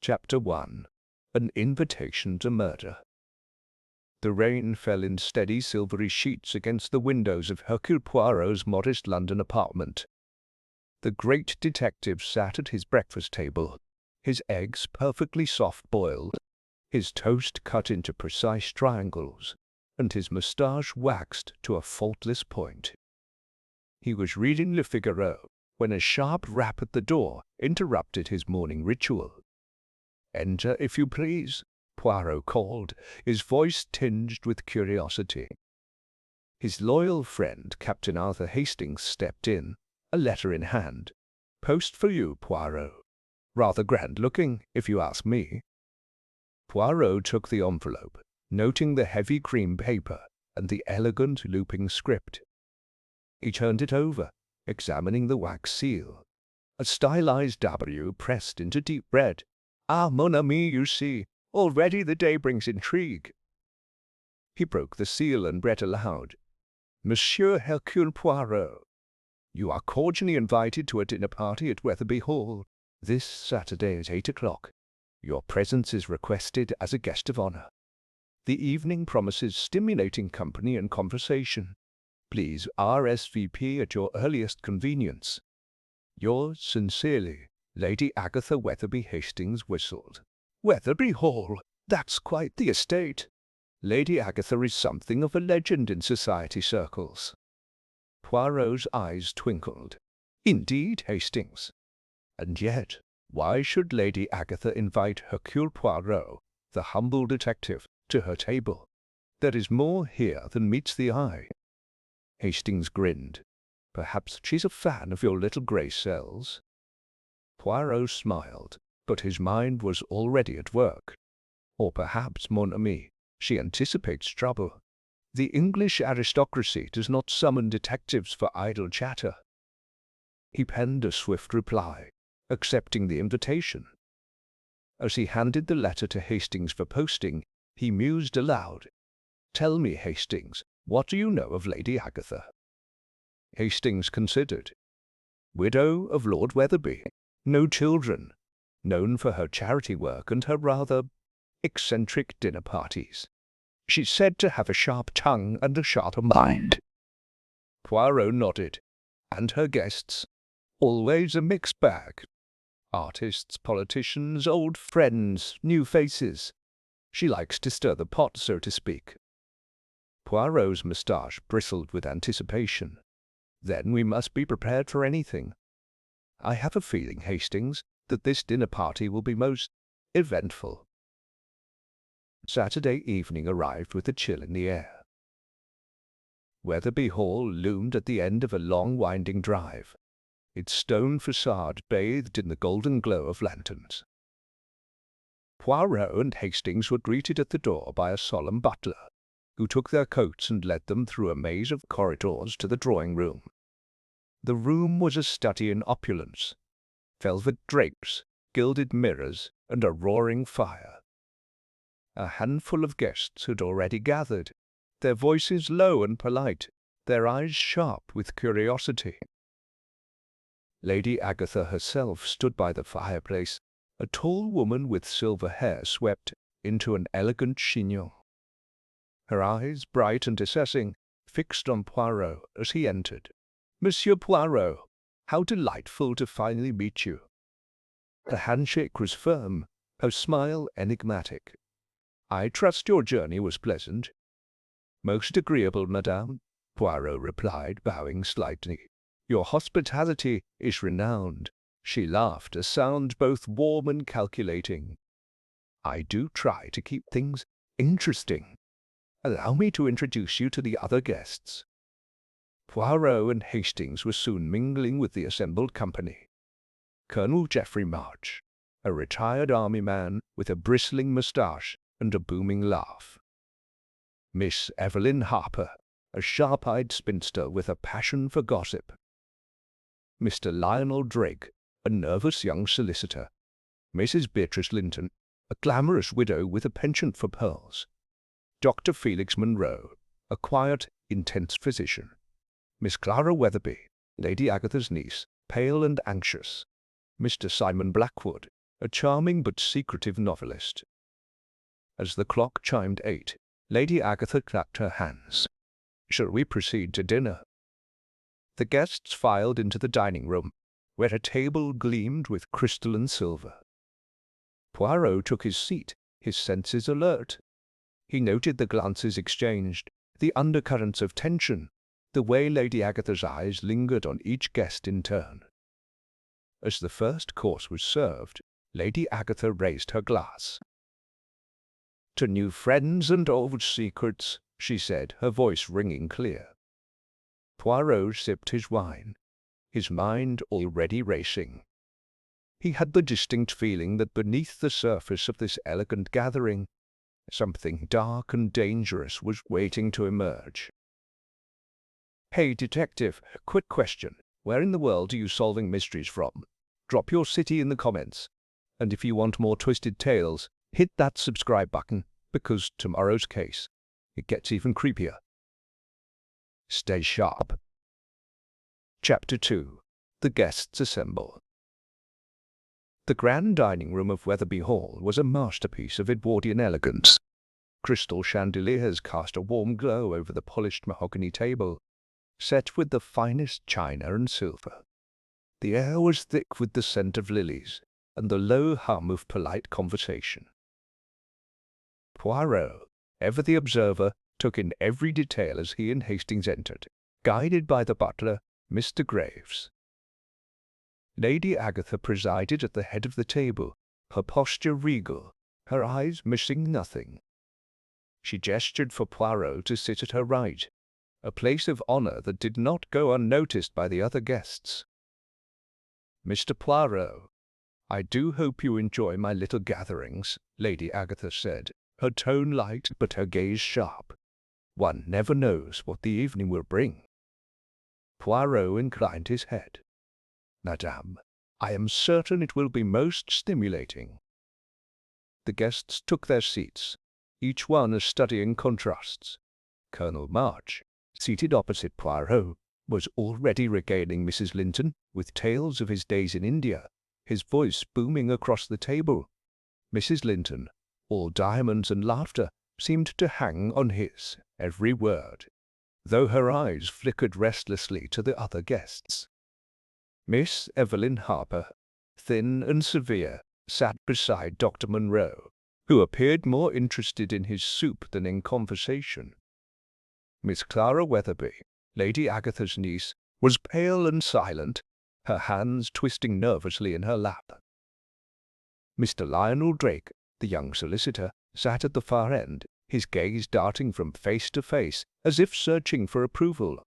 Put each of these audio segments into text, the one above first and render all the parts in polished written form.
Chapter 1. An Invitation to Murder. The rain fell in steady silvery sheets against the windows of Hercule Poirot's modest London apartment. The great detective sat at his breakfast table, his eggs perfectly soft-boiled, his toast cut into precise triangles, and his moustache waxed to a faultless point. He was reading Le Figaro when a sharp rap at the door interrupted his morning ritual. "Enter, if you please," Poirot called, his voice tinged with curiosity. His loyal friend, Captain Arthur Hastings, stepped in, a letter in hand. "Post for you, Poirot. Rather grand-looking, if you ask me." Poirot took the envelope, noting the heavy cream paper and the elegant looping script. He turned it over, examining the wax seal. A stylized W pressed into deep red. "Ah, mon ami, you see, already the day brings intrigue." He broke the seal and read aloud. "Monsieur Hercule Poirot, you are cordially invited to a dinner party at Weatherbe Hall this Saturday at 8 o'clock. Your presence is requested as a guest of honor. The evening promises stimulating company and conversation. Please RSVP at your earliest convenience. Yours sincerely, Lady Agatha Weatherbe." Hastings whistled. "Weatherbe Hall? That's quite the estate. Lady Agatha is something of a legend in society circles." Poirot's eyes twinkled. "Indeed, Hastings. And yet, why should Lady Agatha invite Hercule Poirot, the humble detective, to her table? There is more here than meets the eye." Hastings grinned. "Perhaps she's a fan of your little grey cells." Poirot smiled, but his mind was already at work. "Or perhaps, mon ami, she anticipates trouble. The English aristocracy does not summon detectives for idle chatter." He penned a swift reply, accepting the invitation. As he handed the letter to Hastings for posting, he mused aloud. "Tell me, Hastings, what do you know of Lady Agatha?" Hastings considered. "Widow of Lord Weatherbe. No children. Known for her charity work and her rather eccentric dinner parties. She's said to have a sharp tongue and a sharper mind." Poirot nodded. "And her guests? Always a mixed bag. Artists, politicians, old friends, new faces. She likes to stir the pot, so to speak." Poirot's moustache bristled with anticipation. "Then we must be prepared for anything. I have a feeling, Hastings, that this dinner party will be most eventful." Saturday evening arrived with a chill in the air. Weatherbe Hall loomed at the end of a long winding drive, its stone facade bathed in the golden glow of lanterns. Poirot and Hastings were greeted at the door by a solemn butler, who took their coats and led them through a maze of corridors to the drawing-room. The room was a study in opulence, velvet drapes, gilded mirrors, and a roaring fire. A handful of guests had already gathered, their voices low and polite, their eyes sharp with curiosity. Lady Agatha herself stood by the fireplace, a tall woman with silver hair swept into an elegant chignon. Her eyes, bright and assessing, fixed on Poirot as he entered. "Monsieur Poirot, how delightful to finally meet you." Her handshake was firm, her smile enigmatic. "I trust your journey was pleasant." "Most agreeable, madame," Poirot replied, bowing slightly. "Your hospitality is renowned." She laughed, a sound both warm and calculating. "I do try to keep things interesting. Allow me to introduce you to the other guests." Poirot and Hastings were soon mingling with the assembled company. Colonel Geoffrey March, a retired army man with a bristling moustache and a booming laugh. Miss Evelyn Harper, a sharp-eyed spinster with a passion for gossip. Mr. Lionel Drake, a nervous young solicitor. Mrs. Beatrice Linton, a glamorous widow with a penchant for pearls. Dr. Felix Monroe, a quiet, intense physician. Miss Clara Weatherbe, Lady Agatha's niece, pale and anxious. Mr. Simon Blackwood, a charming but secretive novelist. As the clock chimed 8, Lady Agatha clapped her hands. "Shall we proceed to dinner?" The guests filed into the dining room, where a table gleamed with crystal and silver. Poirot took his seat, his senses alert. He noted the glances exchanged, the undercurrents of tension, the way Lady Agatha's eyes lingered on each guest in turn. As the first course was served, Lady Agatha raised her glass. "To new friends and old secrets," she said, her voice ringing clear. Poirot sipped his wine, his mind already racing. He had the distinct feeling that beneath the surface of this elegant gathering, something dark and dangerous was waiting to emerge. "Hey, detective, quick question. Where in the world are you solving mysteries from? Drop your city in the comments. And if you want more twisted tales, hit that subscribe button, because tomorrow's case, it gets even creepier. Stay sharp." Chapter 2. The Guests Assemble. The grand dining room of Weatherbe Hall was a masterpiece of Edwardian elegance. Crystal chandeliers cast a warm glow over the polished mahogany table, set with the finest china and silver. The air was thick with the scent of lilies, and the low hum of polite conversation. Poirot, ever the observer, took in every detail as he and Hastings entered, guided by the butler, Mr. Graves. Lady Agatha presided at the head of the table, her posture regal, her eyes missing nothing. She gestured for Poirot to sit at her right, a place of honor that did not go unnoticed by the other guests. "Mr. Poirot, I do hope you enjoy my little gatherings," Lady Agatha said, her tone light but her gaze sharp. "One never knows what the evening will bring." Poirot inclined his head. "Madame, I am certain it will be most stimulating." The guests took their seats, each one studying contrasts. Colonel March, seated opposite Poirot, was already regaling Mrs. Linton with tales of his days in India, his voice booming across the table. Mrs. Linton, all diamonds and laughter, seemed to hang on his every word, though her eyes flickered restlessly to the other guests. Miss Evelyn Harper, thin and severe, sat beside Dr. Munro, who appeared more interested in his soup than in conversation. Miss Clara Weatherbe, Lady Agatha's niece, was pale and silent, her hands twisting nervously in her lap. Mr. Lionel Drake, the young solicitor, sat at the far end, his gaze darting from face to face as if searching for approval.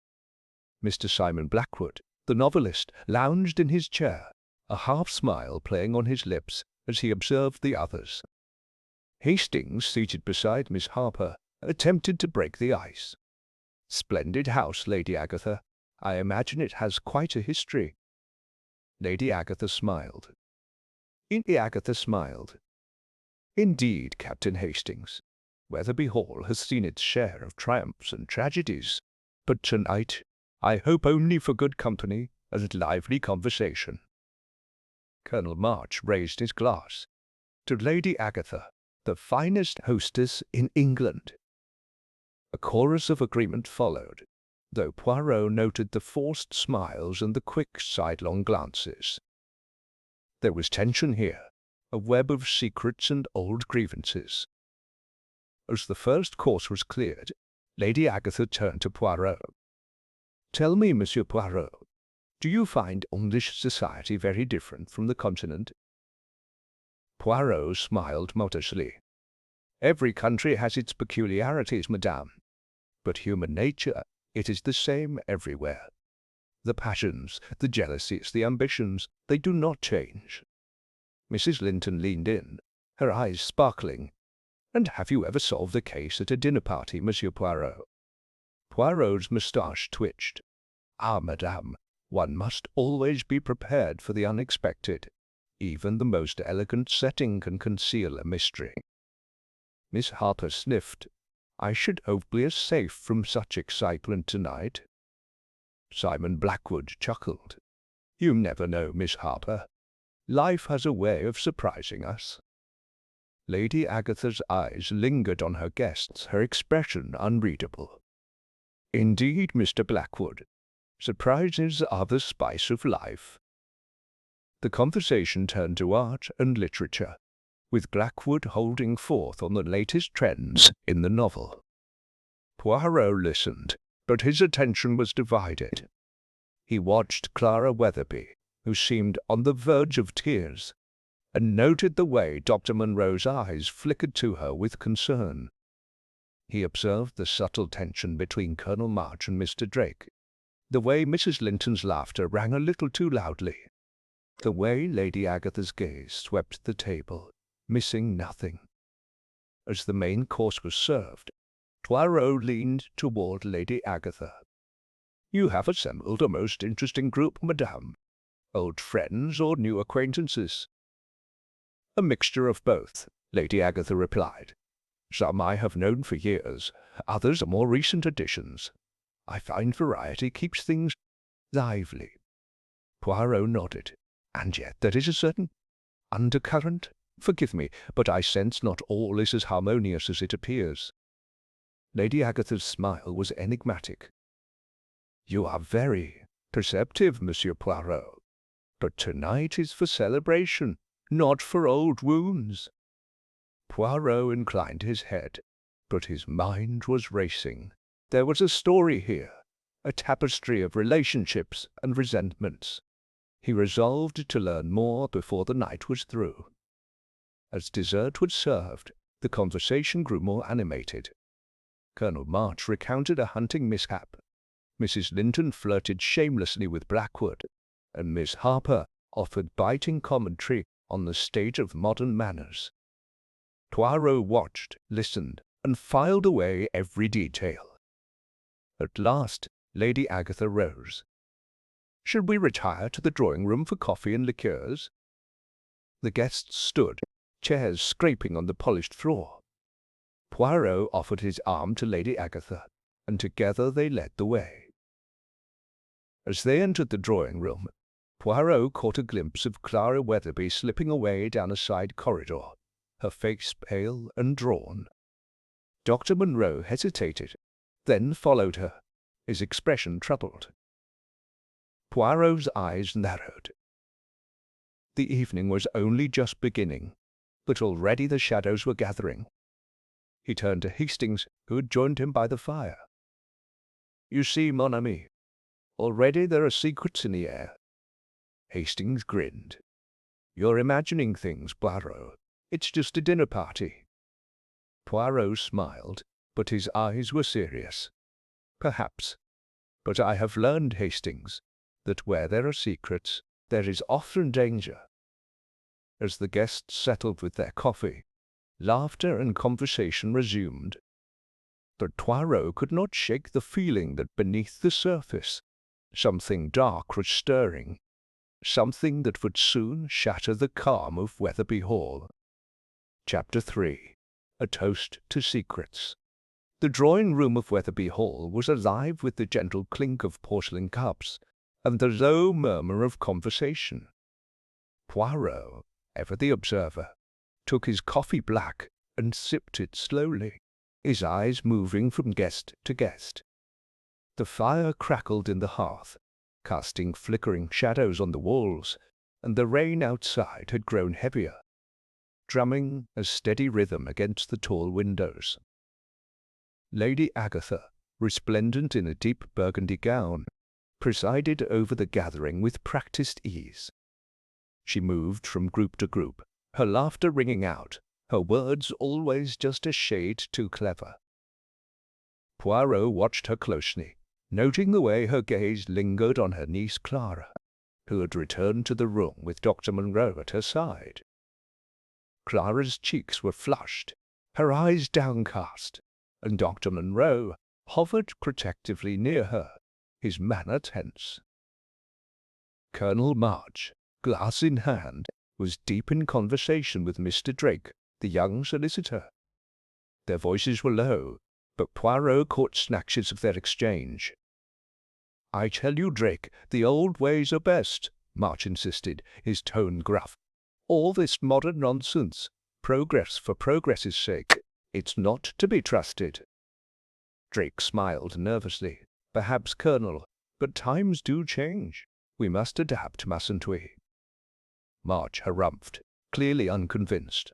Mr. Simon Blackwood, the novelist, lounged in his chair, a half-smile playing on his lips as he observed the others. Hastings, seated beside Miss Harper, attempted to break the ice. "Splendid house, Lady Agatha. I imagine it has quite a history." Lady Agatha smiled. "Indeed, Captain Hastings, Weatherbe Hall has seen its share of triumphs and tragedies, but tonight I hope only for good company and lively conversation." Colonel March raised his glass. "To Lady Agatha, the finest hostess in England." A chorus of agreement followed, though Poirot noted the forced smiles and the quick sidelong glances. There was tension here, a web of secrets and old grievances. As the first course was cleared, Lady Agatha turned to Poirot. "Tell me, Monsieur Poirot, do you find English society very different from the continent?" Poirot smiled modestly. "Every country has its peculiarities, madame. But human nature, it is the same everywhere. The passions, the jealousies, the ambitions, they do not change." Mrs. Linton leaned in, her eyes sparkling. "And have you ever solved a case at a dinner party, Monsieur Poirot?" Poirot's moustache twitched. "Ah, madame, one must always be prepared for the unexpected. Even the most elegant setting can conceal a mystery." Miss Harper sniffed. "I should hope we are safe from such excitement tonight." Simon Blackwood chuckled. "You never know, Miss Harper. Life has a way of surprising us. Lady Agatha's eyes lingered on her guests, her expression unreadable. Indeed, Mr. Blackwood, surprises are the spice of life. The conversation turned to art and literature, with Blackwood holding forth on the latest trends in the novel. Poirot listened, but his attention was divided. He watched Clara Weatherbe, who seemed on the verge of tears, and noted the way Dr. Munro's eyes flickered to her with concern. He observed the subtle tension between Colonel March and Mr. Drake, the way Mrs. Linton's laughter rang a little too loudly, the way Lady Agatha's gaze swept the table, missing nothing. As the main course was served, Poirot leaned toward Lady Agatha. "You have assembled a most interesting group, madame. Old friends or new acquaintances?" "A mixture of both," Lady Agatha replied. "Some I have known for years, others are more recent additions. I find variety keeps things lively." Poirot nodded. "And yet there is a certain undercurrent. Forgive me, but I sense not all is as harmonious as it appears." Lady Agatha's smile was enigmatic. "You are very perceptive, Monsieur Poirot. But tonight is for celebration, not for old wounds." Poirot inclined his head, but his mind was racing. There was a story here, a tapestry of relationships and resentments. He resolved to learn more before the night was through. As dessert was served, the conversation grew more animated. Colonel March recounted a hunting mishap. Mrs. Linton flirted shamelessly with Blackwood, and Miss Harper offered biting commentary on the state of modern manners. Poirot watched, listened, and filed away every detail. At last, Lady Agatha rose. "Shall we retire to the drawing-room for coffee and liqueurs?" The guests stood, chairs scraping on the polished floor. Poirot offered his arm to Lady Agatha, and together they led the way. As they entered the drawing-room, Poirot caught a glimpse of Clara Weatherbe slipping away down a side corridor, her face pale and drawn. Dr. Munro hesitated, then followed her, his expression troubled. Poirot's eyes narrowed. The evening was only just beginning, but already the shadows were gathering. He turned to Hastings, who had joined him by the fire. "You see, mon ami, already there are secrets in the air." Hastings grinned. "You're imagining things, Poirot. It's just a dinner party." Poirot smiled, but his eyes were serious. "Perhaps. But I have learned, Hastings, that where there are secrets, there is often danger." As the guests settled with their coffee, laughter and conversation resumed. But Poirot could not shake the feeling that beneath the surface something dark was stirring, something that would soon shatter the calm of Weatherbe Hall. Chapter 3. A Toast to Secrets. The drawing-room of Weatherbe Hall was alive with the gentle clink of porcelain cups and the low murmur of conversation. Poirot, ever the observer, took his coffee black and sipped it slowly, his eyes moving from guest to guest. The fire crackled in the hearth, casting flickering shadows on the walls, and the rain outside had grown heavier, drumming a steady rhythm against the tall windows. Lady Agatha, resplendent in a deep burgundy gown, presided over the gathering with practised ease. She moved from group to group, her laughter ringing out, her words always just a shade too clever. Poirot watched her closely, noting the way her gaze lingered on her niece Clara, who had returned to the room with Dr. Munro at her side. Clara's cheeks were flushed, her eyes downcast, and Dr. Munro hovered protectively near her, his manner tense. Colonel March, glass in hand, was deep in conversation with Mr. Drake, the young solicitor. Their voices were low, but Poirot caught snatches of their exchange. "I tell you, Drake, the old ways are best," March insisted, his tone gruff. "All this modern nonsense, progress for progress's sake, it's not to be trusted." Drake smiled nervously. "Perhaps, Colonel, but times do change. We must adapt, mustn't we?" March harumphed, clearly unconvinced.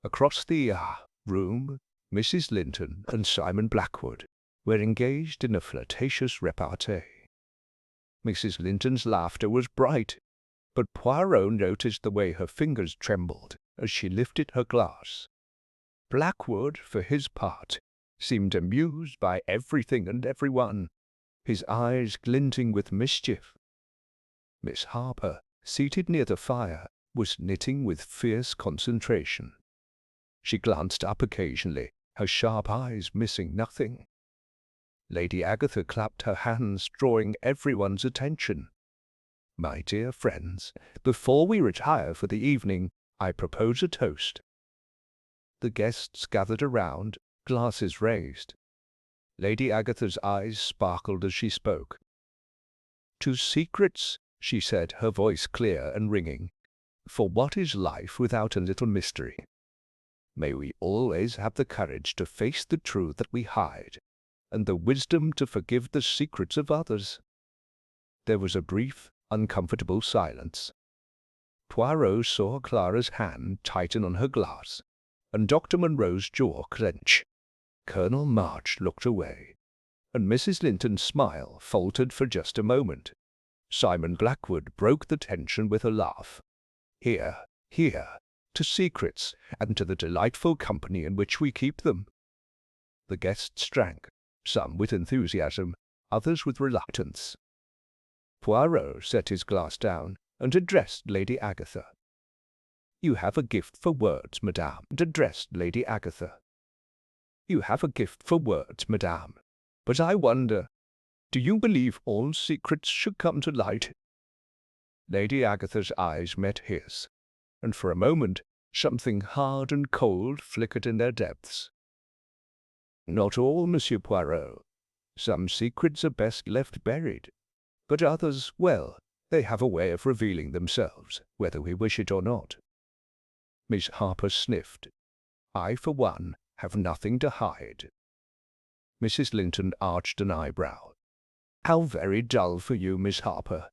Across the room, Mrs. Linton and Simon Blackwood were engaged in a flirtatious repartee. Mrs. Linton's laughter was bright, but Poirot noticed the way her fingers trembled as she lifted her glass. Blackwood, for his part, seemed amused by everything and everyone, his eyes glinting with mischief. Miss Harper, seated near the fire, was knitting with fierce concentration. She glanced up occasionally, her sharp eyes missing nothing. Lady Agatha clapped her hands, drawing everyone's attention. "My dear friends, before we retire for the evening, I propose a toast." The guests gathered around, glasses raised. Lady Agatha's eyes sparkled as she spoke. "To secrets," she said, her voice clear and ringing. "For what is life without a little mystery? May we always have the courage to face the truth that we hide, and the wisdom to forgive the secrets of others." There was a brief, uncomfortable silence. Poirot saw Clara's hand tighten on her glass, and Dr. Munro's jaw clench. Colonel March looked away, and Mrs. Linton's smile faltered for just a moment. Simon Blackwood broke the tension with a laugh. "Here, to secrets, and to the delightful company in which we keep them." The guests drank, some with enthusiasm, others with reluctance. Poirot set his glass down and addressed Lady Agatha. "You have a gift for words, madame," addressed Lady Agatha. "You have a gift for words, madame. But I wonder, do you believe all secrets should come to light?" Lady Agatha's eyes met his, and for a moment something hard and cold flickered in their depths. "Not all, Monsieur Poirot. Some secrets are best left buried, but others, well, they have a way of revealing themselves, whether we wish it or not." Miss Harper sniffed. "I, for one, have nothing to hide." Mrs. Linton arched an eyebrow. "How very dull for you, Miss Harper."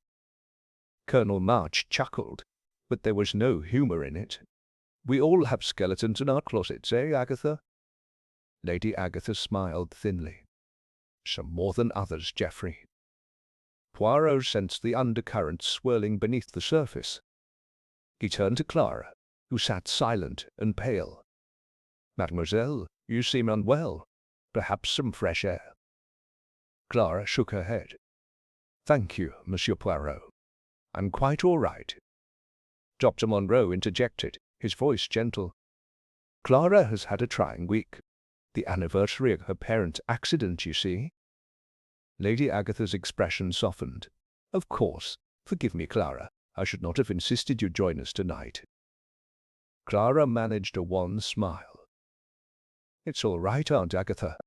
Colonel March chuckled, but there was no humour in it. "We all have skeletons in our closets, eh, Agatha?" Lady Agatha smiled thinly. "Some more than others, Geoffrey." Poirot sensed the undercurrent swirling beneath the surface. He turned to Clara, who sat silent and pale. "Mademoiselle, you seem unwell. Perhaps some fresh air." Clara shook her head. "Thank you, Monsieur Poirot. I'm quite all right." Dr. Munro interjected, his voice gentle. "Clara has had a trying week. The anniversary of her parents' accident, you see." Lady Agatha's expression softened. "Of course. Forgive me, Clara. I should not have insisted you join us tonight." Clara managed a wan smile. "It's all right, Aunt Agatha."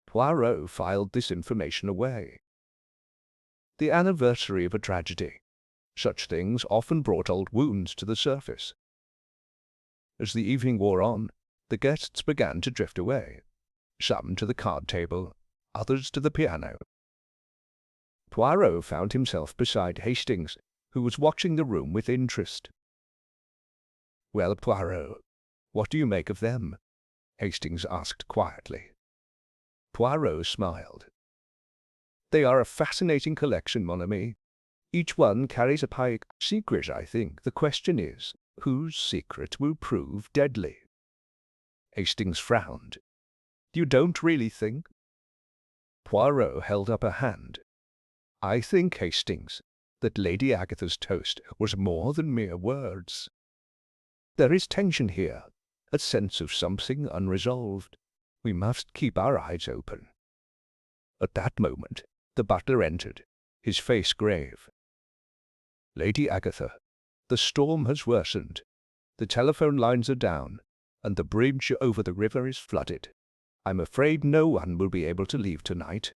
Poirot filed this information away. The anniversary of a tragedy. Such things often brought old wounds to the surface. As the evening wore on, the guests began to drift away, some to the card table, others to the piano. Poirot found himself beside Hastings, who was watching the room with interest. "Well, Poirot, what do you make of them?" Hastings asked quietly. Poirot smiled. "They are a fascinating collection, mon ami. Each one carries a pike secret, I think. The question is, whose secret will prove deadly?" Hastings frowned. "You don't really think?" Poirot held up a hand. "I think, Hastings, that Lady Agatha's toast was more than mere words. There is tension here, a sense of something unresolved. We must keep our eyes open." At that moment, the butler entered, his face grave. "Lady Agatha, the storm has worsened. The telephone lines are down, and the bridge over the river is flooded. I'm afraid no one will be able to leave tonight."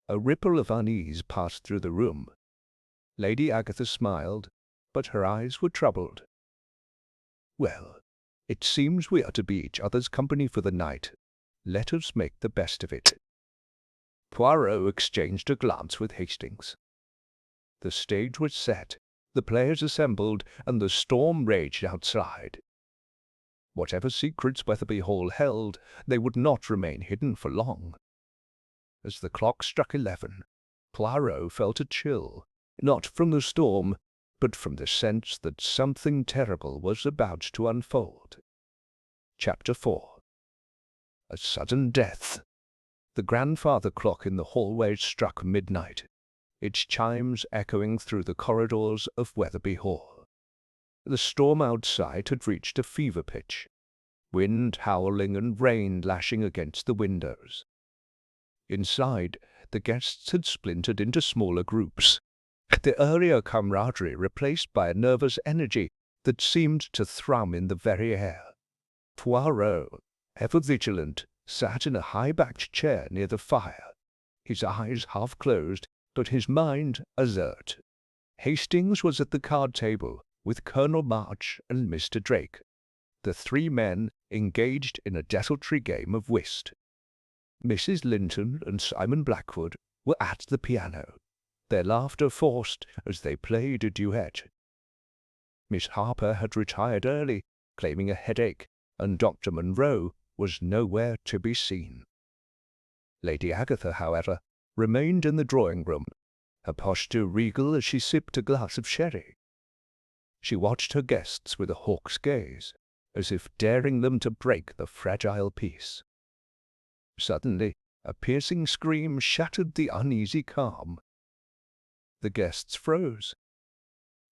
A ripple of unease passed through the room. Lady Agatha smiled, but her eyes were troubled. "Well, it seems we are to be each other's company for the night. Let us make the best of it." Poirot exchanged a glance with Hastings. The stage was set, the players assembled, and the storm raged outside. Whatever secrets Weatherbe Hall held, they would not remain hidden for long. As the clock struck 11, Poirot felt a chill, not from the storm, but from the sense that something terrible was about to unfold. Chapter 4. A Sudden Death. The grandfather clock in the hallway struck midnight, its chimes echoing through the corridors of Weatherbe Hall. The storm outside had reached a fever pitch, wind howling and rain lashing against the windows. Inside, the guests had splintered into smaller groups, the earlier camaraderie replaced by a nervous energy that seemed to thrum in the very air. Poirot, ever vigilant, sat in a high-backed chair near the fire, his eyes half closed, but his mind alert. Hastings was at the card table with Colonel March and Mr. Drake, the three men engaged in a desultory game of whist. Mrs. Linton and Simon Blackwood were at the piano, their laughter forced as they played a duet. Miss Harper had retired early, claiming a headache, and Dr. Munro was nowhere to be seen. Lady Agatha, however, remained in the drawing-room, her posture regal as she sipped a glass of sherry. She watched her guests with a hawk's gaze, as if daring them to break the fragile peace. Suddenly, a piercing scream shattered the uneasy calm. The guests froze.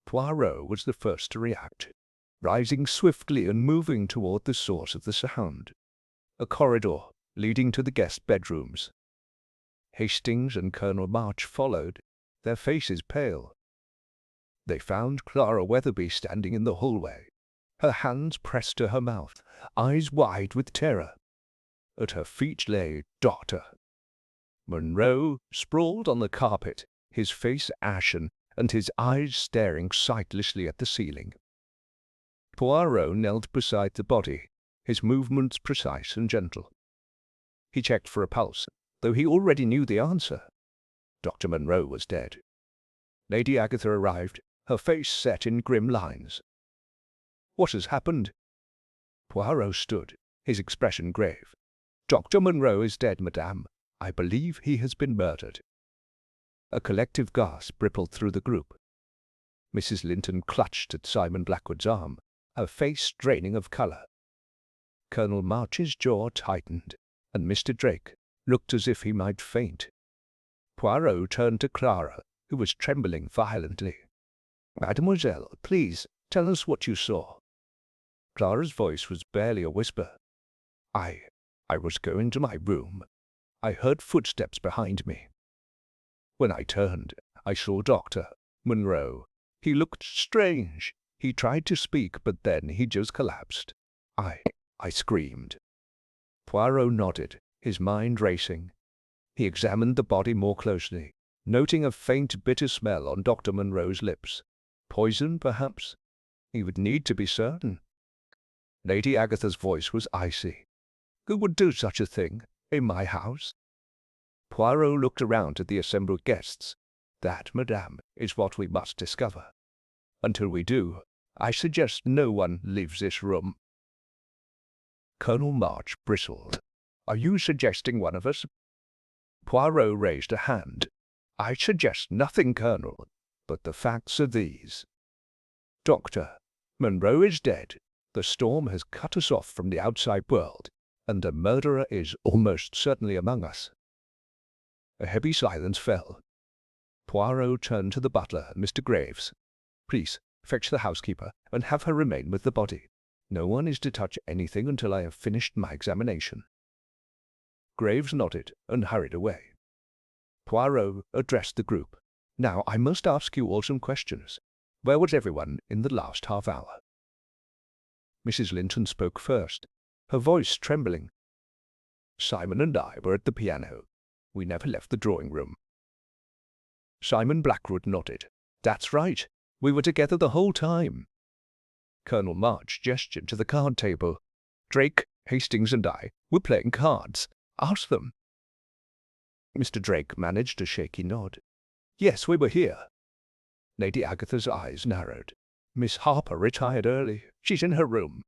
Poirot was the first to react, rising swiftly and moving toward the source of the sound, a corridor leading to the guest bedrooms. Hastings and Colonel March followed, their faces pale. They found Clara Weatherbe standing in the hallway, her hands pressed to her mouth, eyes wide with terror. At her feet lay Dr. Munro, sprawled on the carpet, his face ashen and his eyes staring sightlessly at the ceiling. Poirot knelt beside the body, his movements precise and gentle. He checked for a pulse, though he already knew the answer. Dr. Munro was dead. Lady Agatha arrived, her face set in grim lines. "What has happened?" Poirot stood, his expression grave. "Dr. Munro is dead, madame. I believe he has been murdered." A collective gasp rippled through the group. Mrs. Linton clutched at Simon Blackwood's arm, her face draining of colour. Colonel March's jaw tightened, and Mr. Drake looked as if he might faint. Poirot turned to Clara, who was trembling violently. "Mademoiselle, please, tell us what you saw." Clara's voice was barely a whisper. I was going to my room. I heard footsteps behind me. When I turned, I saw Dr. Munro. He looked strange. He tried to speak, but then he just collapsed. I screamed." Poirot nodded, his mind racing. He examined the body more closely, noting a faint bitter smell on Dr. Munro's lips. Poison, perhaps? He would need to be certain. Lady Agatha's voice was icy. "Who would do such a thing? In my house?" Poirot looked around at the assembled guests. "That, madame, is what we must discover. Until we do, I suggest no one leaves this room." Colonel March bristled. "Are you suggesting one of us?" Poirot raised a hand. "I suggest nothing, Colonel, but the facts are these. Dr. Munro is dead. The storm has cut us off from the outside world, and a murderer is almost certainly among us." A heavy silence fell. Poirot turned to the butler, Mr. Graves. "Please, fetch the housekeeper, and have her remain with the body. No one is to touch anything until I have finished my examination." Graves nodded and hurried away. Poirot addressed the group. "Now I must ask you all some questions. Where was everyone in the last half hour?" Mrs. Linton spoke first, her voice trembling. "Simon and I were at the piano. We never left the drawing-room." Simon Blackwood nodded. That's right. We were together the whole time. Colonel March gestured to the card table. Drake, Hastings and I were playing cards. Ask them. Mr. Drake managed a shaky nod. Yes, we were here. Lady Agatha's eyes narrowed. Miss Harper retired early. She's in her room.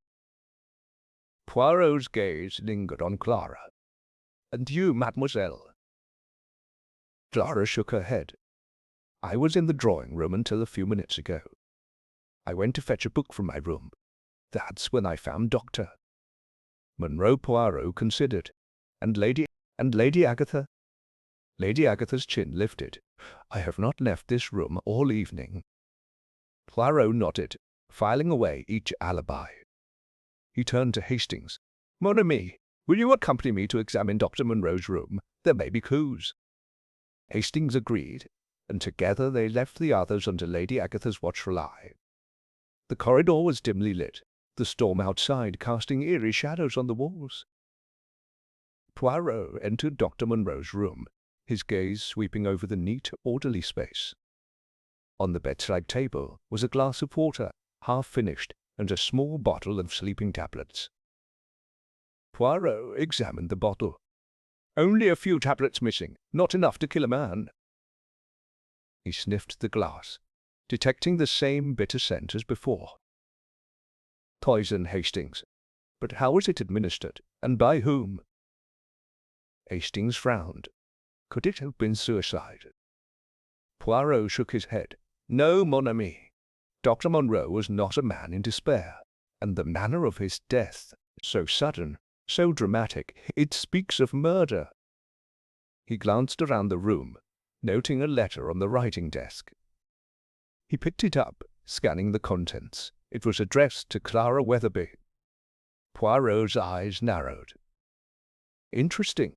Poirot's gaze lingered on Clara. And you, mademoiselle? Clara shook her head. I was in the drawing-room until a few minutes ago. I went to fetch a book from my room. That's when I found Doctor. Monroe Poirot considered. And Lady Agatha? Lady Agatha's chin lifted. I have not left this room all evening. Poirot nodded, filing away each alibi. He turned to Hastings. Mon ami, will you accompany me to examine Dr. Monroe's room? There may be clues. Hastings agreed, and together they left the others under Lady Agatha's watchful eye. The corridor was dimly lit, the storm outside casting eerie shadows on the walls. Poirot entered Dr. Monroe's room, his gaze sweeping over the neat, orderly space. On the bedside table was a glass of water, half finished, and a small bottle of sleeping tablets. Poirot examined the bottle. Only a few tablets missing, not enough to kill a man. He sniffed the glass, detecting the same bitter scent as before. Poison, Hastings. But how was it administered, and by whom? Hastings frowned. Could it have been suicide? Poirot shook his head. No, mon ami. Dr. Monroe was not a man in despair, and the manner of his death, so sudden, so dramatic, it speaks of murder. He glanced around the room, noting a letter on the writing desk. He picked it up, scanning the contents. It was addressed to Clara Weatherbe. Poirot's eyes narrowed. Interesting.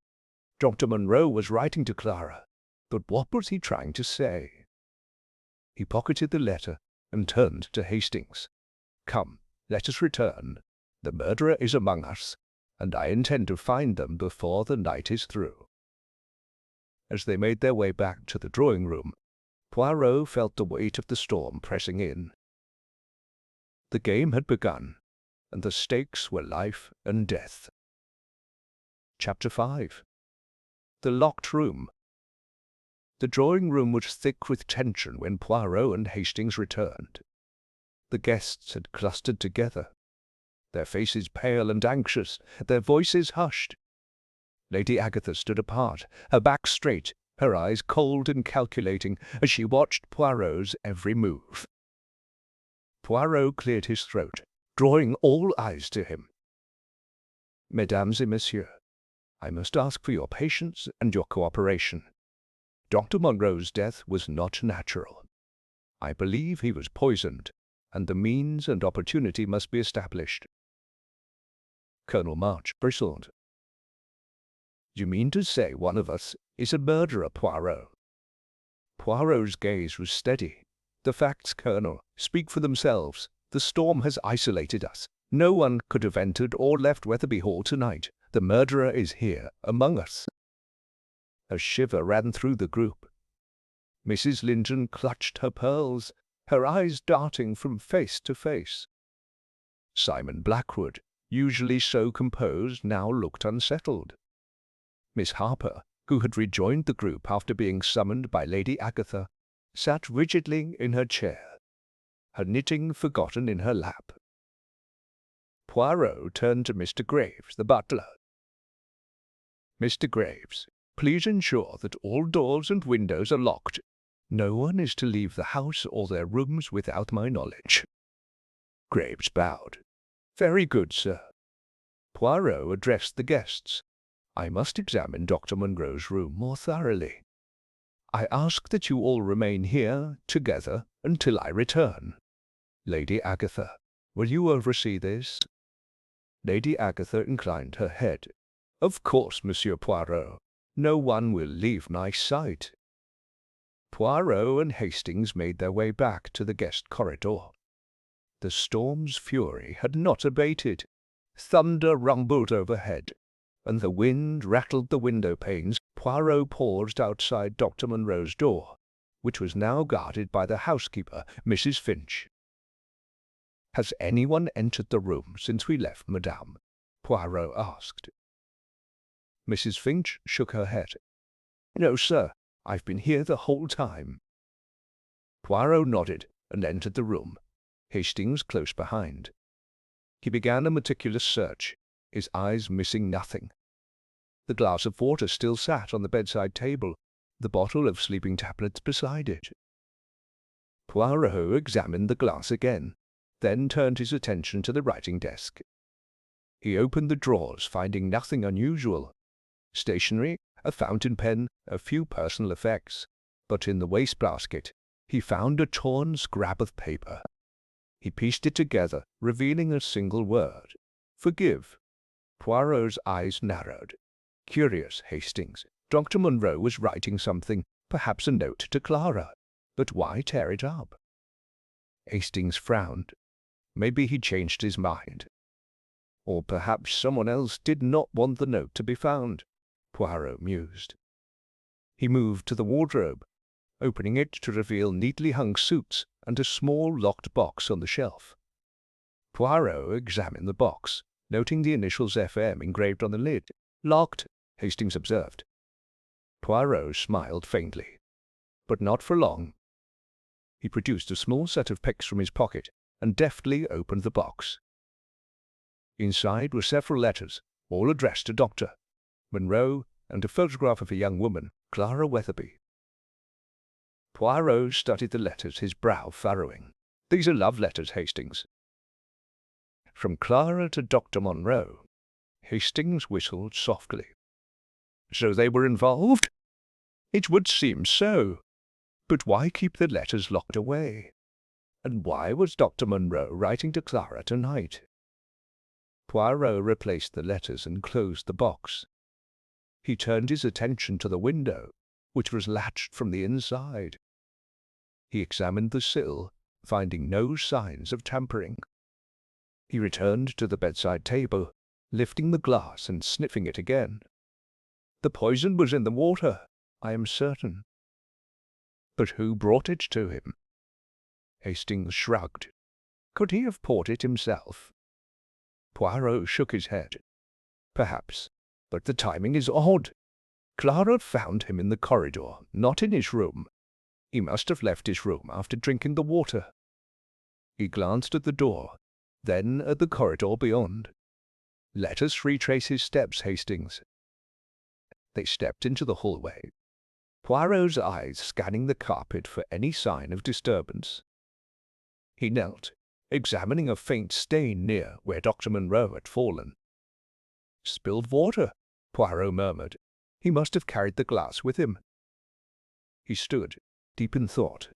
Dr. Monroe was writing to Clara, but what was he trying to say? He pocketed the letter and turned to Hastings. Come, let us return. The murderer is among us, and I intend to find them before the night is through. As they made their way back to the drawing-room, Poirot felt the weight of the storm pressing in. The game had begun, and the stakes were life and death. Chapter 5. The Locked Room. The drawing-room was thick with tension when Poirot and Hastings returned. The guests had clustered together, their faces pale and anxious, their voices hushed. Lady Agatha stood apart, her back straight, her eyes cold and calculating as she watched Poirot's every move. Poirot cleared his throat, drawing all eyes to him. Mesdames et messieurs, I must ask for your patience and your cooperation. Dr. Monroe's death was not natural. I believe he was poisoned, and the means and opportunity must be established. Colonel March bristled. You mean to say one of us is a murderer, Poirot? Poirot's gaze was steady. The facts, Colonel, speak for themselves. The storm has isolated us. No one could have entered or left Weatherbe Hall tonight. The murderer is here, among us. A shiver ran through the group. Mrs. Linton clutched her pearls, her eyes darting from face to face. Simon Blackwood, usually so composed, now looked unsettled. Miss Harper, who had rejoined the group after being summoned by Lady Agatha, sat rigidly in her chair, her knitting forgotten in her lap. Poirot turned to Mr. Graves, the butler. Mr. Graves, please ensure that all doors and windows are locked. No one is to leave the house or their rooms without my knowledge. Graves bowed. Very good, sir. Poirot addressed the guests. I must examine Dr. Monroe's room more thoroughly. I ask that you all remain here together until I return. Lady Agatha, will you oversee this? Lady Agatha inclined her head. Of course, Monsieur Poirot. No one will leave my sight. Poirot and Hastings made their way back to the guest corridor. The storm's fury had not abated. Thunder rumbled overhead, and the wind rattled the window panes. Poirot paused outside Dr. Monroe's door, which was now guarded by the housekeeper, Mrs. Finch. "Has anyone entered the room since we left, madame?" Poirot asked. Mrs. Finch shook her head. "No, sir. I've been here the whole time." Poirot nodded and entered the room, Hastings close behind. He began a meticulous search, his eyes missing nothing. The glass of water still sat on the bedside table, the bottle of sleeping tablets beside it. Poirot examined the glass again, then turned his attention to the writing desk. He opened the drawers, finding nothing unusual. Stationery, a fountain pen, a few personal effects, but in the wastebasket he found a torn scrap of paper. He pieced it together, revealing a single word: "Forgive." Poirot's eyes narrowed. "Curious, Hastings. Dr. Munro was writing something, perhaps a note to Clara. But why tear it up?" Hastings frowned. Maybe he changed his mind. Or perhaps someone else did not want the note to be found, Poirot mused. He moved to the wardrobe, opening it to reveal neatly hung suits and a small locked box on the shelf. Poirot examined the box, noting the initials FM engraved on the lid. "Locked," Hastings observed. Poirot smiled faintly, but not for long. He produced a small set of picks from his pocket and deftly opened the box. Inside were several letters, all addressed to Dr. Munro, and a photograph of a young woman, Clara Weatherbe. Poirot studied the letters, his brow furrowing. "These are love letters, Hastings." "From Clara to Dr. Munro." Hastings whistled softly. "So they were involved?" "It would seem so. But why keep the letters locked away? And why was Dr. Munro writing to Clara tonight?" Poirot replaced the letters and closed the box. He turned his attention to the window, which was latched from the inside. He examined the sill, finding no signs of tampering. He returned to the bedside table, lifting the glass and sniffing it again. "The poison was in the water, I am certain." "But who brought it to him?" Hastings shrugged. "Could he have poured it himself?" Poirot shook his head. "Perhaps, but the timing is odd. Clara found him in the corridor, not in his room. He must have left his room after drinking the water." He glanced at the door, then at the corridor beyond. "Let us retrace his steps, Hastings." They stepped into the hallway, Poirot's eyes scanning the carpet for any sign of disturbance. He knelt, examining a faint stain near where Dr. Munro had fallen. "Spilled water," Poirot murmured. "He must have carried the glass with him." He stood, deep in thought.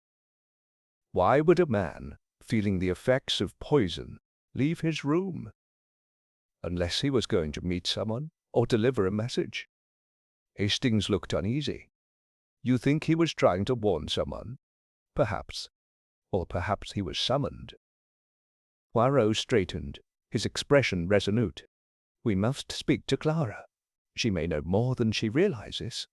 Why would a man, feeling the effects of poison, leave his room? Unless he was going to meet someone or deliver a message. Hastings looked uneasy. "You think he was trying to warn someone?" "Perhaps. Or perhaps he was summoned." Poirot straightened, his expression resolute. "We must speak to Clara. She may know more than she realizes."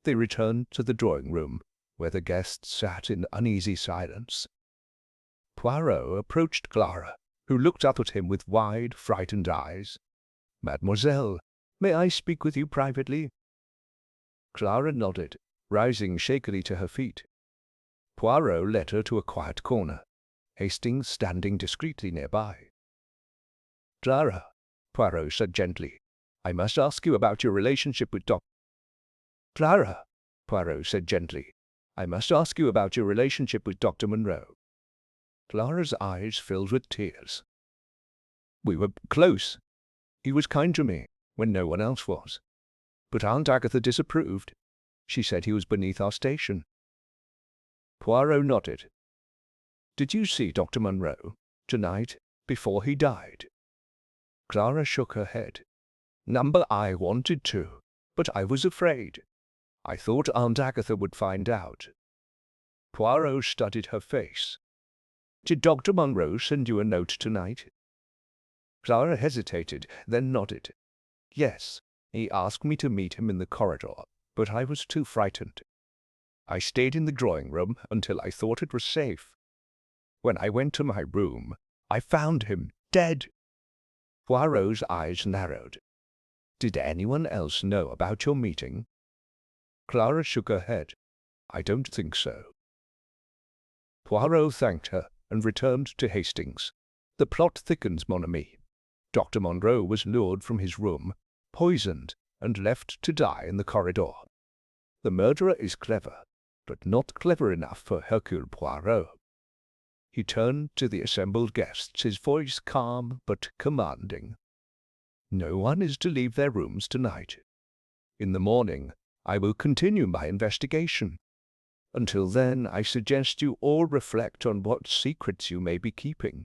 They returned to the drawing-room, where the guests sat in uneasy silence. Poirot approached Clara, who looked up at him with wide, frightened eyes. "Mademoiselle, may I speak with you privately?" Clara nodded, rising shakily to her feet. Poirot led her to a quiet corner, Hastings standing discreetly nearby. "Clara," Poirot said gently, "I must ask you about your relationship with "Clara," Poirot said gently, "I must ask you about your relationship with Dr. Munro." Clara's eyes filled with tears. "We were close. He was kind to me, when no one else was. But Aunt Agatha disapproved. She said he was beneath our station." Poirot nodded. "Did you see Dr. Munro, tonight, before he died?" Clara shook her head. "Number I wanted to, but I was afraid. I thought Aunt Agatha would find out." Poirot studied her face. "Did Dr. Munro send you a note tonight?" Clara hesitated, then nodded. "Yes, he asked me to meet him in the corridor, but I was too frightened." I stayed in the drawing room until I thought it was safe. When I went to my room, I found him dead." Poirot's eyes narrowed. "Did anyone else know about your meeting?" Clara shook her head. "I don't think so." Poirot thanked her and returned to Hastings. "The plot thickens, mon ami. Dr. Monroe was lured from his room, poisoned, and left to die in the corridor. The murderer is clever, but not clever enough for Hercule Poirot." He turned to the assembled guests, his voice calm but commanding. "No one is to leave their rooms tonight. In the morning, I will continue my investigation. Until then, I suggest you all reflect on what secrets you may be keeping.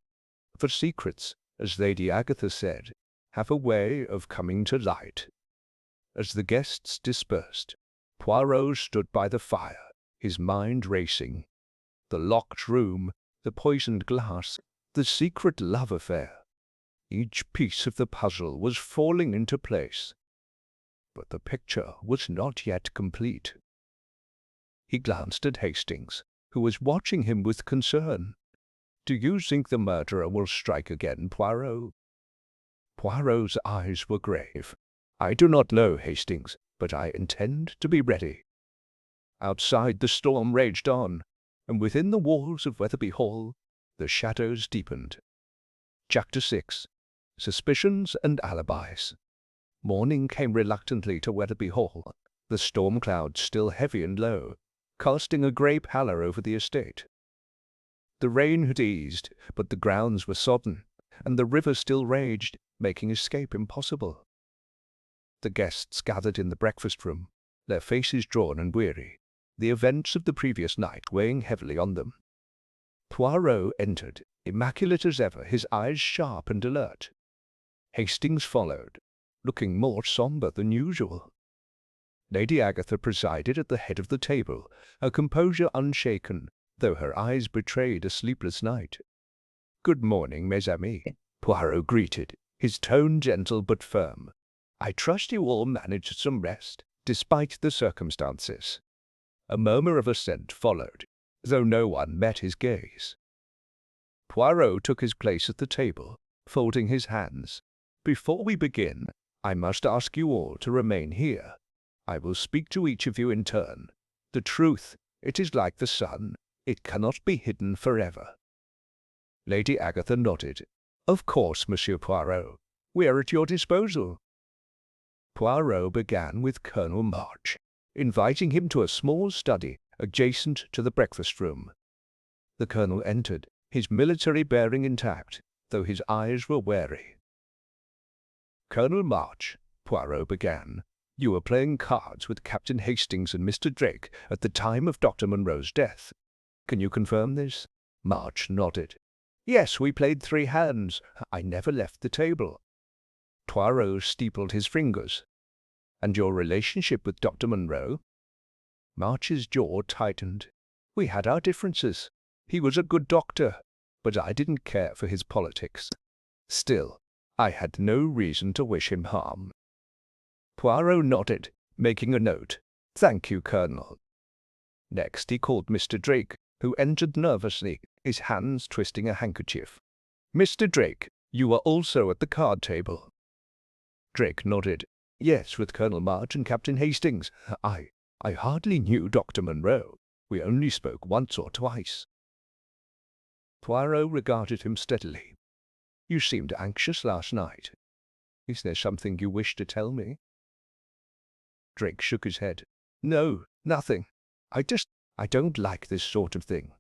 For secrets, as Lady Agatha said, have a way of coming to light." As the guests dispersed, Poirot stood by the fire, his mind racing. The locked room, the poisoned glass, the secret love affair. Each piece of the puzzle was falling into place. But the picture was not yet complete. He glanced at Hastings, who was watching him with concern. "Do you think the murderer will strike again, Poirot?" Poirot's eyes were grave. "I do not know, Hastings, but I intend to be ready." Outside the storm raged on, and within the walls of Weatherbe Hall the shadows deepened. Chapter 6. Suspicions and Alibis. Morning came reluctantly to Weatherbe Hall, the storm clouds still heavy and low, casting a grey pallor over the estate. The rain had eased, but the grounds were sodden, and the river still raged, making escape impossible. The guests gathered in the breakfast-room, their faces drawn and weary, the events of the previous night weighing heavily on them. Poirot entered, immaculate as ever, his eyes sharp and alert. Hastings followed, looking more sombre than usual. Lady Agatha presided at the head of the table, her composure unshaken, though her eyes betrayed a sleepless night. "Good morning, mes amis," Poirot greeted, his tone gentle but firm. "I trust you all managed some rest, despite the circumstances." A murmur of assent followed, though no one met his gaze. Poirot took his place at the table, folding his hands. "Before we begin, I must ask you all to remain here. I will speak to each of you in turn. The truth, it is like the sun. It cannot be hidden forever." Lady Agatha nodded. "Of course, Monsieur Poirot. We are at your disposal." Poirot began with Colonel March, inviting him to a small study adjacent to the breakfast-room. The colonel entered, his military bearing intact, though his eyes were wary. "Colonel March," Poirot began, "you were playing cards with Captain Hastings and Mr. Drake at the time of Dr. Monroe's death. Can you confirm this?" March nodded. "Yes, we played 3 hands. I never left the table." Poirot steepled his fingers. "And your relationship with Dr. Monroe?" March's jaw tightened. "We had our differences. He was a good doctor, but I didn't care for his politics. Still, I had no reason to wish him harm." Poirot nodded, making a note. "Thank you, Colonel." Next he called Mr. Drake, who entered nervously, his hands twisting a handkerchief. "Mr. Drake, you were also at the card table." Drake nodded. "Yes, with Colonel March and Captain Hastings. I hardly knew Dr. Monroe. We only spoke once or twice." Poirot regarded him steadily. "You seemed anxious last night. Is there something you wish to tell me?" Drake shook his head. "No, nothing. I don't like this sort of thing."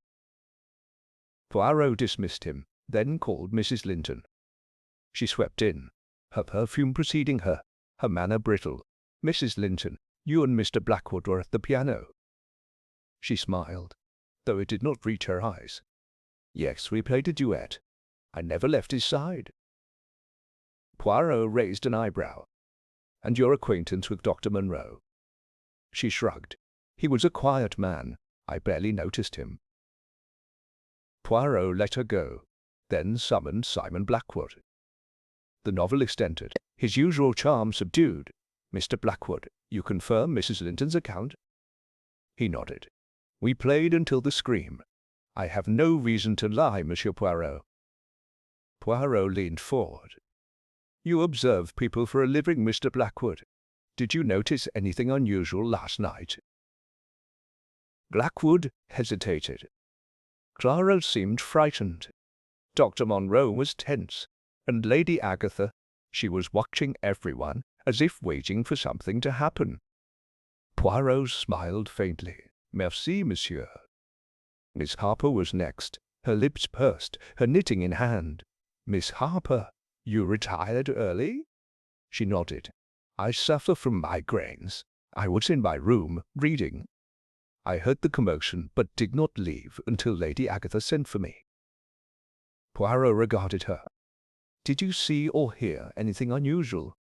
Poirot dismissed him, then called Mrs. Linton. She swept in, her perfume preceding her, her manner brittle. "Mrs. Linton, you and Mr. Blackwood were at the piano." She smiled, though it did not reach her eyes. "Yes, we played a duet. I never left his side." Poirot raised an eyebrow. "And your acquaintance with Dr. Monroe?" She shrugged. "He was a quiet man. I barely noticed him." Poirot let her go, then summoned Simon Blackwood. The novelist entered, his usual charm subdued. "Mr. Blackwood, you confirm Mrs. Linton's account?" He nodded. We played until the scream. I have no reason to lie, Monsieur Poirot. Poirot leaned forward. You observe people for a living, Mr. Blackwood. Did you notice anything unusual last night? Blackwood hesitated. Clara seemed frightened. Dr. Monroe was tense, and Lady Agatha, she was watching everyone as if waiting for something to happen. Poirot smiled faintly. Merci, monsieur. Miss Harper was next, her lips pursed, her knitting in hand. Miss Harper, you retired early? She nodded. I suffer from migraines. I was in my room, reading. I heard the commotion, but did not leave until Lady Agatha sent for me. Poirot regarded her. Did you see or hear anything unusual?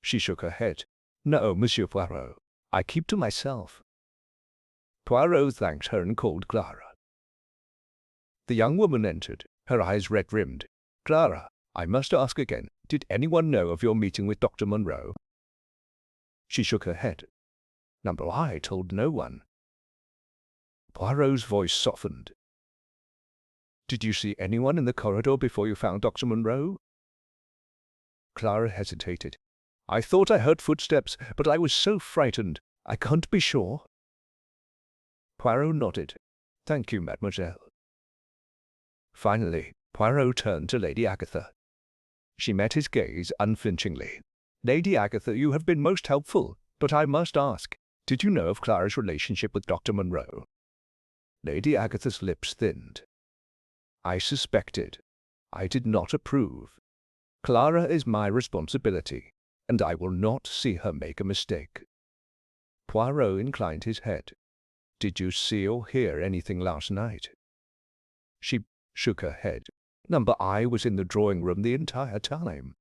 She shook her head. No, Monsieur Poirot. I keep to myself. Poirot thanked her and called Clara. The young woman entered, her eyes red-rimmed. Clara, I must ask again, did anyone know of your meeting with Dr. Monroe? She shook her head. Number I told no one. Poirot's voice softened. Did you see anyone in the corridor before you found Dr. Monroe? Clara hesitated. I thought I heard footsteps, but I was so frightened. I can't be sure. Poirot nodded. Thank you, mademoiselle. Finally, Poirot turned to Lady Agatha. She met his gaze unflinchingly. Lady Agatha, you have been most helpful, but I must ask, did you know of Clara's relationship with Dr. Monroe? Lady Agatha's lips thinned. I suspected. I did not approve. Clara is my responsibility, and I will not see her make a mistake. Poirot inclined his head. Did you see or hear anything last night? She shook her head. Number I was in the drawing-room the entire time.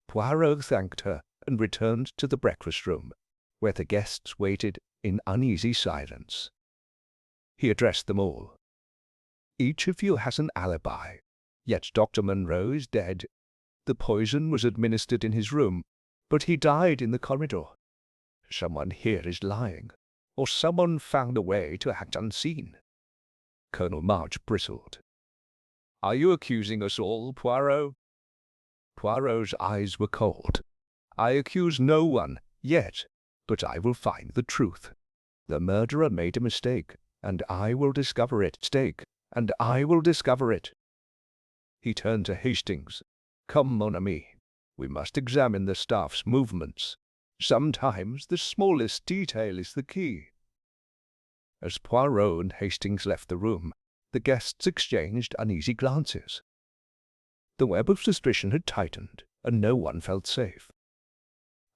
Poirot thanked her and returned to the breakfast-room, where the guests waited in uneasy silence. He addressed them all. Each of you has an alibi, yet Dr. Monroe is dead. The poison was administered in his room, but he died in the corridor. Someone here is lying, or someone found a way to act unseen. Colonel March bristled. Are you accusing us all, Poirot? Poirot's eyes were cold. I accuse no one, yet, but I will find the truth. The murderer made a mistake, and I will discover it. And I will discover it. He turned to Hastings. Come, mon ami. We must examine the staff's movements. Sometimes the smallest detail is the key. As Poirot and Hastings left the room, the guests exchanged uneasy glances. The web of suspicion had tightened, and no one felt safe.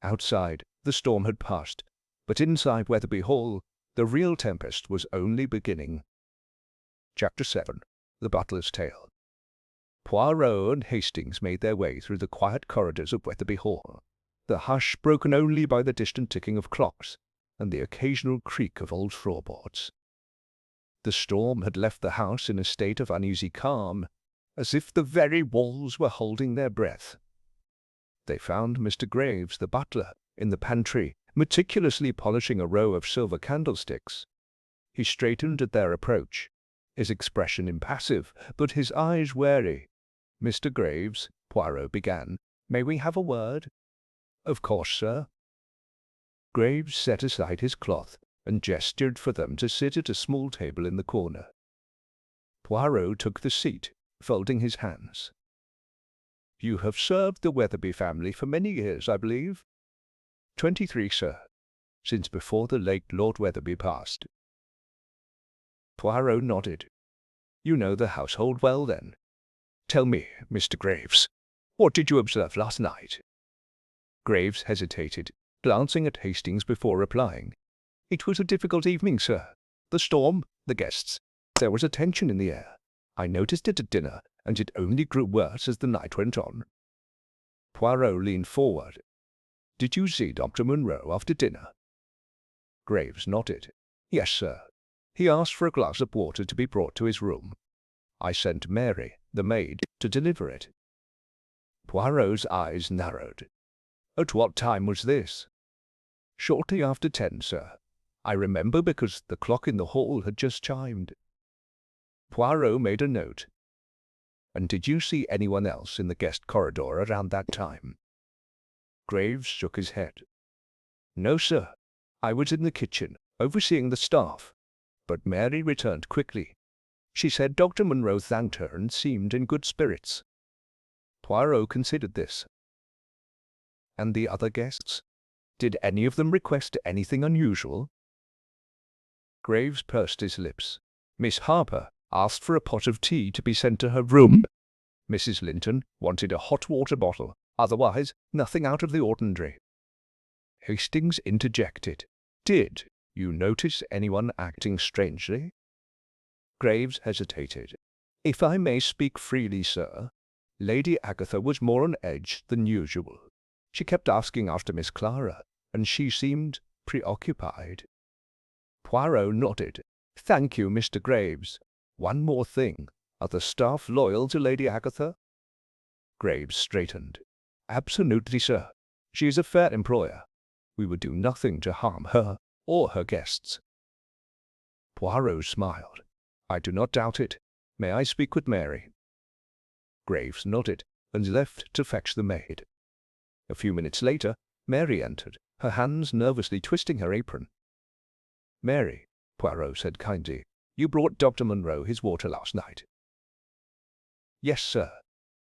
Outside, the storm had passed, but inside Weatherbe Hall, the real tempest was only beginning. Chapter 7. The Butler's Tale. Poirot and Hastings made their way through the quiet corridors of Weatherbe Hall, the hush broken only by the distant ticking of clocks and the occasional creak of old floorboards. The storm had left the house in a state of uneasy calm, as if the very walls were holding their breath. They found Mr. Graves, the butler, in the pantry, meticulously polishing a row of silver candlesticks. He straightened at their approach, his expression impassive, but his eyes wary. Mr. Graves, Poirot began, may we have a word? Of course, sir. Graves set aside his cloth and gestured for them to sit at a small table in the corner. Poirot took the seat, folding his hands. You have served the Weatherbe family for many years, I believe? 23, sir, since before the late Lord Weatherbe passed. Poirot nodded. You know the household well, then. Tell me, Mr. Graves, what did you observe last night? Graves hesitated, glancing at Hastings before replying. It was a difficult evening, sir. The storm, the guests. There was a tension in the air. I noticed it at dinner, and it only grew worse as the night went on. Poirot leaned forward. Did you see Dr. Monroe after dinner? Graves nodded. Yes, sir. He asked for a glass of water to be brought to his room. I sent Mary, the maid, to deliver it. Poirot's eyes narrowed. At what time was this? Shortly after 10, sir. I remember because the clock in the hall had just chimed. Poirot made a note. And did you see anyone else in the guest corridor around that time? Graves shook his head. No, sir. I was in the kitchen, overseeing the staff. But Mary returned quickly. She said Dr. Munro thanked her and seemed in good spirits. Poirot considered this. And the other guests? Did any of them request anything unusual? Graves pursed his lips. Miss Harper asked for a pot of tea to be sent to her room. Mrs. Linton wanted a hot water bottle, otherwise nothing out of the ordinary. Hastings interjected. Did you notice anyone acting strangely? Graves hesitated. If I may speak freely, sir, Lady Agatha was more on edge than usual. She kept asking after Miss Clara, and she seemed preoccupied. Poirot nodded. Thank you, Mr. Graves. One more thing. Are the staff loyal to Lady Agatha? Graves straightened. Absolutely, sir. She is a fair employer. We would do nothing to harm her or her guests. Poirot smiled. I do not doubt it. May I speak with Mary? Graves nodded and left to fetch the maid. A few minutes later, Mary entered, her hands nervously twisting her apron. Mary, Poirot said kindly, you brought Dr. Munro his water last night. Yes, sir.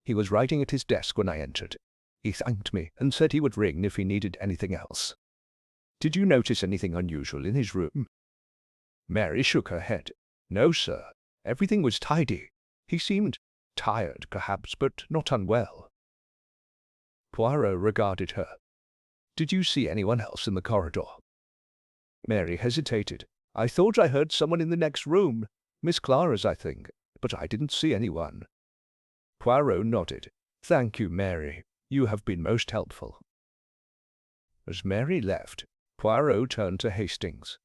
He was writing at his desk when I entered. He thanked me and said he would ring if he needed anything else. Did you notice anything unusual in his room? Mary shook her head. No, sir. Everything was tidy. He seemed tired, perhaps, but not unwell. Poirot regarded her. Did you see anyone else in the corridor? Mary hesitated. I thought I heard someone in the next room. Miss Clara's, I think, but I didn't see anyone. Poirot nodded. Thank you, Mary. You have been most helpful. As Mary left, Poirot turned to Hastings.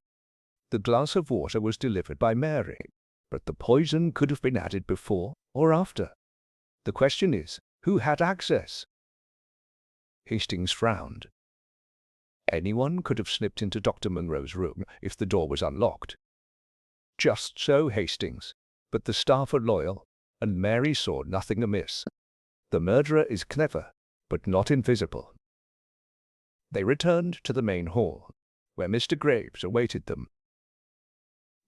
The glass of water was delivered by Mary, but the poison could have been added before or after. The question is, who had access? Hastings frowned. Anyone could have slipped into Dr. Munro's room if the door was unlocked. Just so, Hastings, but the staff are loyal, and Mary saw nothing amiss. The murderer is clever, but not invisible. They returned to the main hall, where Mr. Graves awaited them.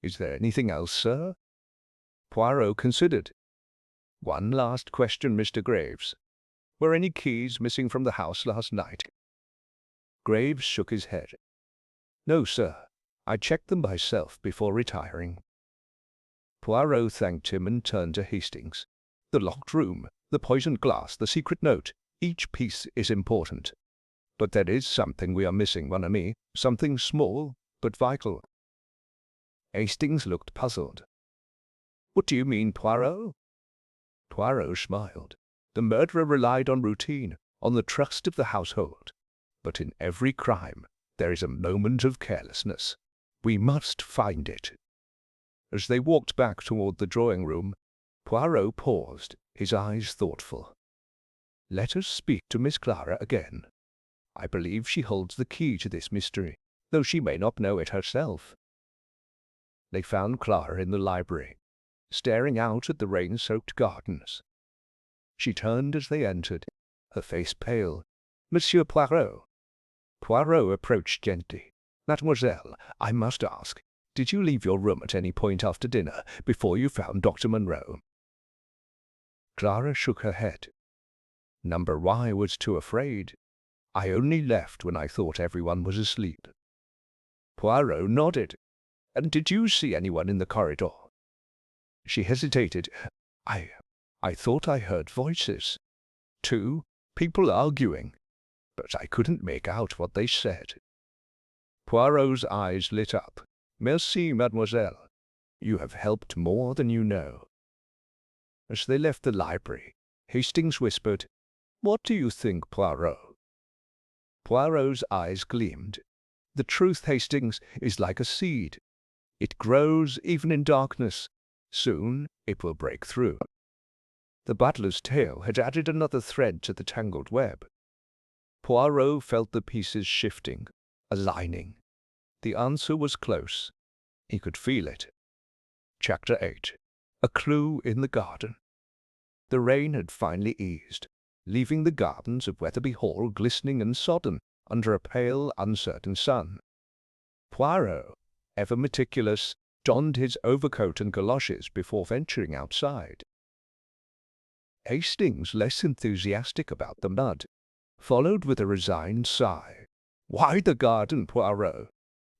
Is there anything else, sir? Poirot considered. One last question, Mr. Graves. Were any keys missing from the house last night? Graves shook his head. No, sir. I checked them myself before retiring. Poirot thanked him and turned to Hastings. The locked room, the poisoned glass, the secret note, each piece is important. But there is something we are missing, mon ami, something small but vital. Hastings looked puzzled. What do you mean, Poirot? Poirot smiled. The murderer relied on routine, on the trust of the household. But in every crime there is a moment of carelessness. We must find it. As they walked back toward the drawing-room, Poirot paused, his eyes thoughtful. Let us speak to Miss Clara again. I believe she holds the key to this mystery, though she may not know it herself. They found Clara in the library, staring out at the rain-soaked gardens. She turned as they entered, her face pale. Monsieur Poirot. Poirot approached gently. Mademoiselle, I must ask, did you leave your room at any point after dinner, before you found Dr. Munro? Clara shook her head. Number Y was too afraid. I only left when I thought everyone was asleep. Poirot nodded. And did you see anyone in the corridor? She hesitated. I thought I heard voices. 2 people arguing, but I couldn't make out what they said. Poirot's eyes lit up. Merci, mademoiselle. You have helped more than you know. As they left the library, Hastings whispered, What do you think, Poirot? Poirot's eyes gleamed. The truth, Hastings, is like a seed. It grows even in darkness. Soon it will break through. The butler's tale had added another thread to the tangled web. Poirot felt the pieces shifting, aligning. The answer was close. He could feel it. Chapter 8. A clue in the garden. The rain had finally eased, leaving the gardens of Weatherbe Hall glistening and sodden under a pale, uncertain sun. Poirot, ever meticulous, donned his overcoat and galoshes before venturing outside. Hastings, less enthusiastic about the mud, followed with a resigned sigh. "Why the garden, Poirot?"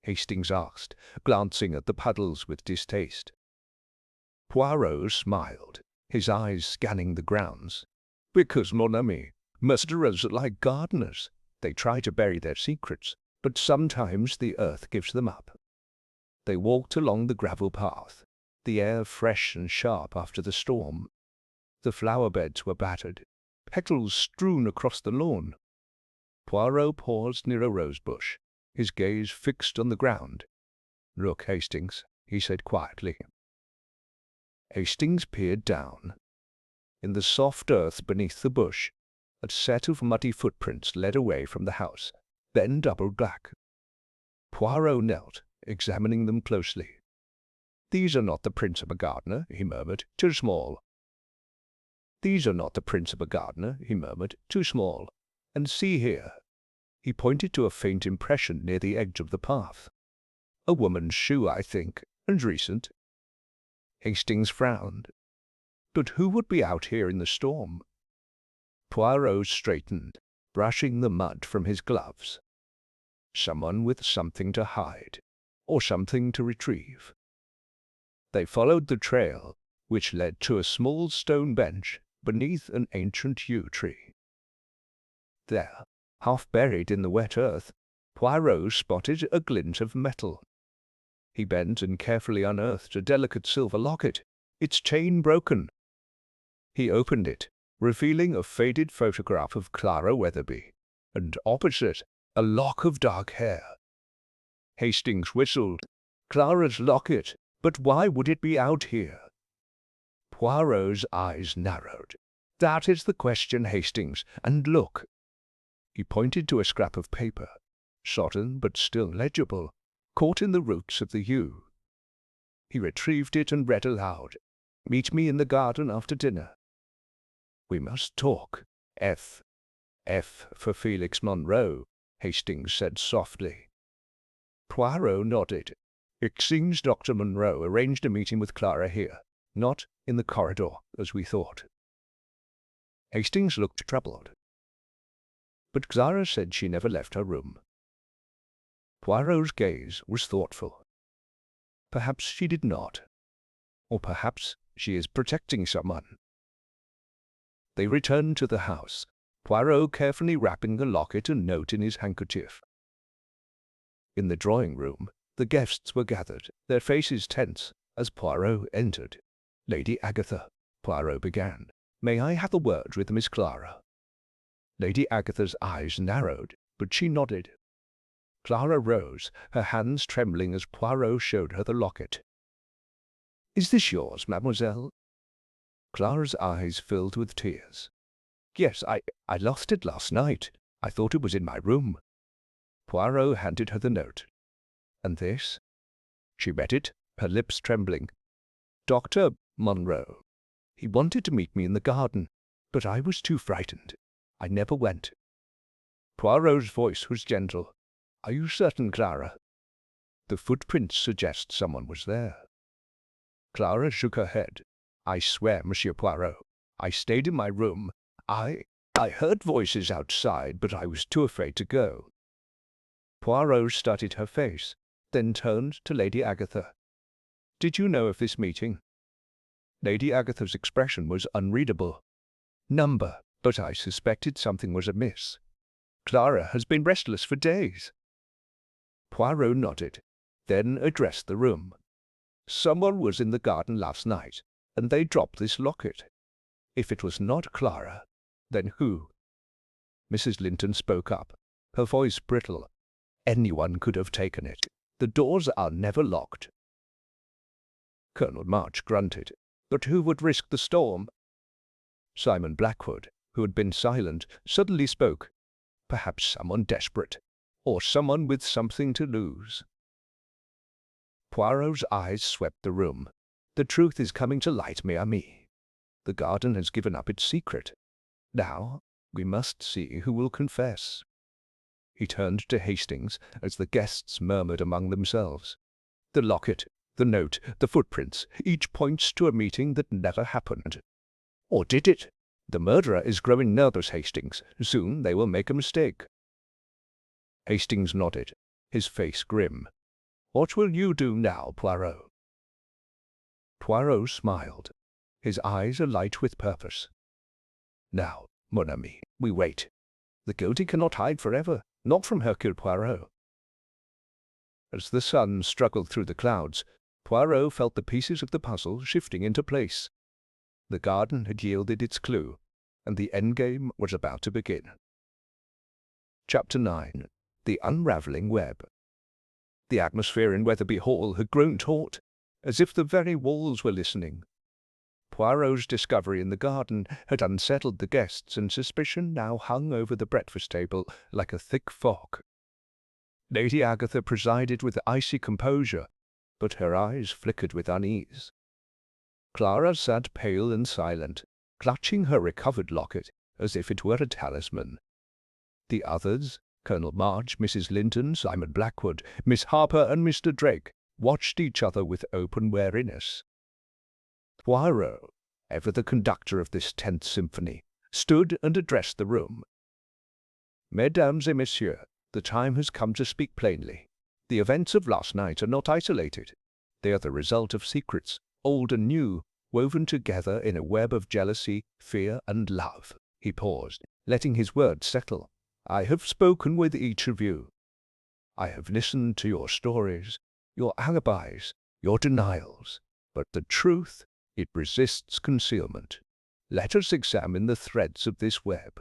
Hastings asked, glancing at the puddles with distaste. Poirot smiled, his eyes scanning the grounds. "Because, mon ami, murderers are like gardeners. They try to bury their secrets, but sometimes the earth gives them up." They walked along the gravel path, the air fresh and sharp after the storm. The flower beds were battered, petals strewn across the lawn. Poirot paused near a rose bush, his gaze fixed on the ground. "Look, Hastings," he said quietly. Hastings peered down. In the soft earth beneath the bush, a set of muddy footprints led away from the house, then doubled back. Poirot knelt, examining them closely. "These are not the prints of a gardener," he murmured. "Too small." "These are not the prints of a gardener," he murmured. "Too small. And see here." He pointed to a faint impression near the edge of the path. "A woman's shoe, I think, and recent." Hastings frowned. But who would be out here in the storm? Poirot straightened, brushing the mud from his gloves. Someone with something to hide, or something to retrieve. They followed the trail, which led to a small stone bench beneath an ancient yew tree. There, half buried in the wet earth, Poirot spotted a glint of metal. He bent and carefully unearthed a delicate silver locket, its chain broken. He opened it, revealing a faded photograph of Clara Weatherbe, and opposite, a lock of dark hair. Hastings whistled. Clara's locket, but why would it be out here? Poirot's eyes narrowed. "That is the question, Hastings, and look." He pointed to a scrap of paper, sodden but still legible, caught in the roots of the yew. He retrieved it and read aloud. "Meet me in the garden after dinner. We must talk. F. F for Felix Monroe," Hastings said softly. Poirot nodded. "It seems Dr. Monroe arranged a meeting with Clara here, not in the corridor, as we thought." Hastings looked troubled. "But Clara said she never left her room." Poirot's gaze was thoughtful. "Perhaps she did not. Or perhaps she is protecting someone." They returned to the house, Poirot carefully wrapping the locket and note in his handkerchief. In the drawing-room, the guests were gathered, their faces tense, as Poirot entered. "Lady Agatha," Poirot began, "may I have a word with Miss Clara?" Lady Agatha's eyes narrowed, but she nodded. Clara rose, her hands trembling as Poirot showed her the locket. "Is this yours, mademoiselle?" Clara's eyes filled with tears. "Yes, I lost it last night. I thought it was in my room." Poirot handed her the note. "And this?" She read it, her lips trembling. "Dr. Monroe. He wanted to meet me in the garden, but I was too frightened. I never went." Poirot's voice was gentle. "Are you certain, Clara?" "The footprints suggest someone was there." Clara shook her head. "I swear, Monsieur Poirot, I stayed in my room. I heard voices outside, but I was too afraid to go." Poirot studied her face, then turned to Lady Agatha. "Did you know of this meeting?" Lady Agatha's expression was unreadable. "Number, but I suspected something was amiss. Clara has been restless for days." Poirot nodded, then addressed the room. "Someone was in the garden last night, and they dropped this locket. If it was not Clara, then who?" Mrs. Linton spoke up, her voice brittle. "Anyone could have taken it. The doors are never locked." Colonel March grunted. "But who would risk the storm?" Simon Blackwood, who had been silent, suddenly spoke. "Perhaps someone desperate, or someone with something to lose." Poirot's eyes swept the room. The truth is coming to light, mes amis. The garden has given up its secret. Now, we must see who will confess. He turned to Hastings as the guests murmured among themselves. The locket, the note, the footprints, each points to a meeting that never happened. Or did it? The murderer is growing nervous, Hastings. Soon they will make a mistake. Hastings nodded, his face grim. What will you do now, Poirot? Poirot smiled, his eyes alight with purpose. Now, mon ami, we wait. The guilty cannot hide forever, not from Hercule Poirot. As the sun struggled through the clouds, Poirot felt the pieces of the puzzle shifting into place. The garden had yielded its clue, and the endgame was about to begin. Chapter 9. The Unravelling Web. The atmosphere in Weatherbe Hall had grown taut, as if the very walls were listening. Poirot's discovery in the garden had unsettled the guests, and suspicion now hung over the breakfast table like a thick fog. Lady Agatha presided with icy composure, but her eyes flickered with unease. Clara sat pale and silent, clutching her recovered locket as if it were a talisman. The others, Colonel March, Mrs. Linton, Simon Blackwood, Miss Harper, and Mr. Drake, watched each other with open wariness. Poirot, ever the conductor of this 10th symphony, stood and addressed the room. Mesdames et messieurs, the time has come to speak plainly. The events of last night are not isolated. They are the result of secrets, old and new, woven together in a web of jealousy, fear, and love. He paused, letting his words settle. I have spoken with each of you. I have listened to your stories, your alibis, your denials. But the truth, it resists concealment. Let us examine the threads of this web.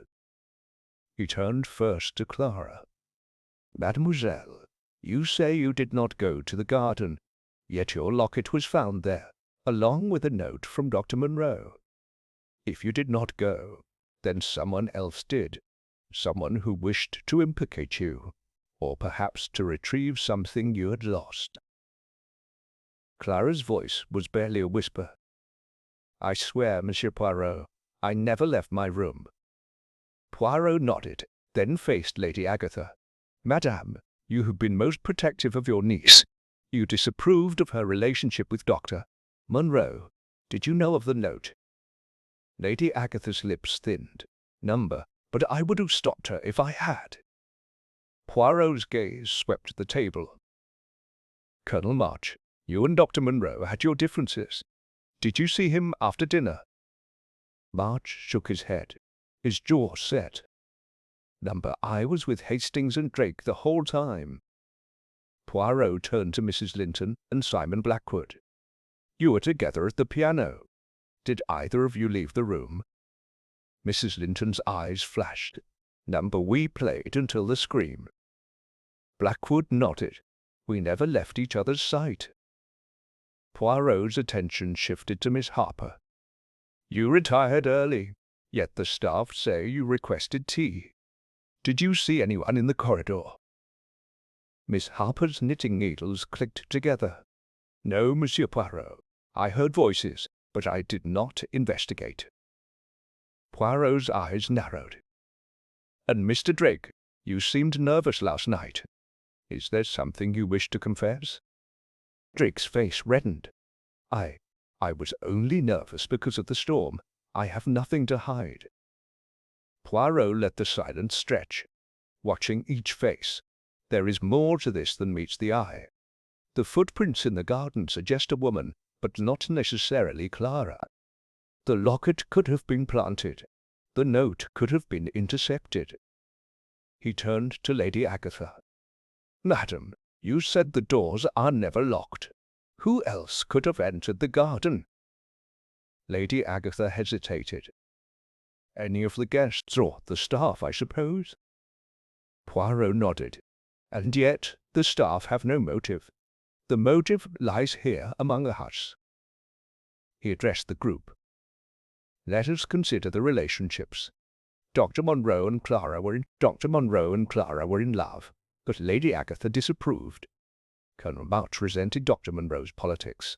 He turned first to Clara. Mademoiselle, you say you did not go to the garden, yet your locket was found there, along with a note from Dr. Monroe. If you did not go, then someone else did, someone who wished to implicate you, or perhaps to retrieve something you had lost. Clara's voice was barely a whisper. I swear, Monsieur Poirot, I never left my room. Poirot nodded, then faced Lady Agatha. Madame, you have been most protective of your niece. You disapproved of her relationship with Dr. Monroe. Did you know of the note? Lady Agatha's lips thinned. Number, but I would have stopped her if I had. Poirot's gaze swept the table. Colonel March, you and Dr. Monroe had your differences. Did you see him after dinner? March shook his head, his jaw set. Number, I was with Hastings and Drake the whole time. Poirot turned to Mrs. Linton and Simon Blackwood. You were together at the piano. Did either of you leave the room? Mrs. Linton's eyes flashed. Number, we played until the scream. Blackwood nodded. We never left each other's sight. Poirot's attention shifted to Miss Harper. You retired early, yet the staff say you requested tea. Did you see anyone in the corridor? Miss Harper's knitting needles clicked together. No, Monsieur Poirot. I heard voices, but I did not investigate. Poirot's eyes narrowed. And Mr. Drake, you seemed nervous last night. Is there something you wish to confess? Drake's face reddened. I was only nervous because of the storm. I have nothing to hide. Poirot let the silence stretch, watching each face. There is more to this than meets the eye. The footprints in the garden suggest a woman, but not necessarily Clara. The locket could have been planted. The note could have been intercepted. He turned to Lady Agatha. Madam, you said the doors are never locked. Who else could have entered the garden? Lady Agatha hesitated. Any of the guests or the staff, I suppose? Poirot nodded. And yet the staff have no motive. The motive lies here among us. He addressed the group. Let us consider the relationships. Dr. Monroe and Clara were in love, but Lady Agatha disapproved. Colonel March resented Dr. Munro's politics.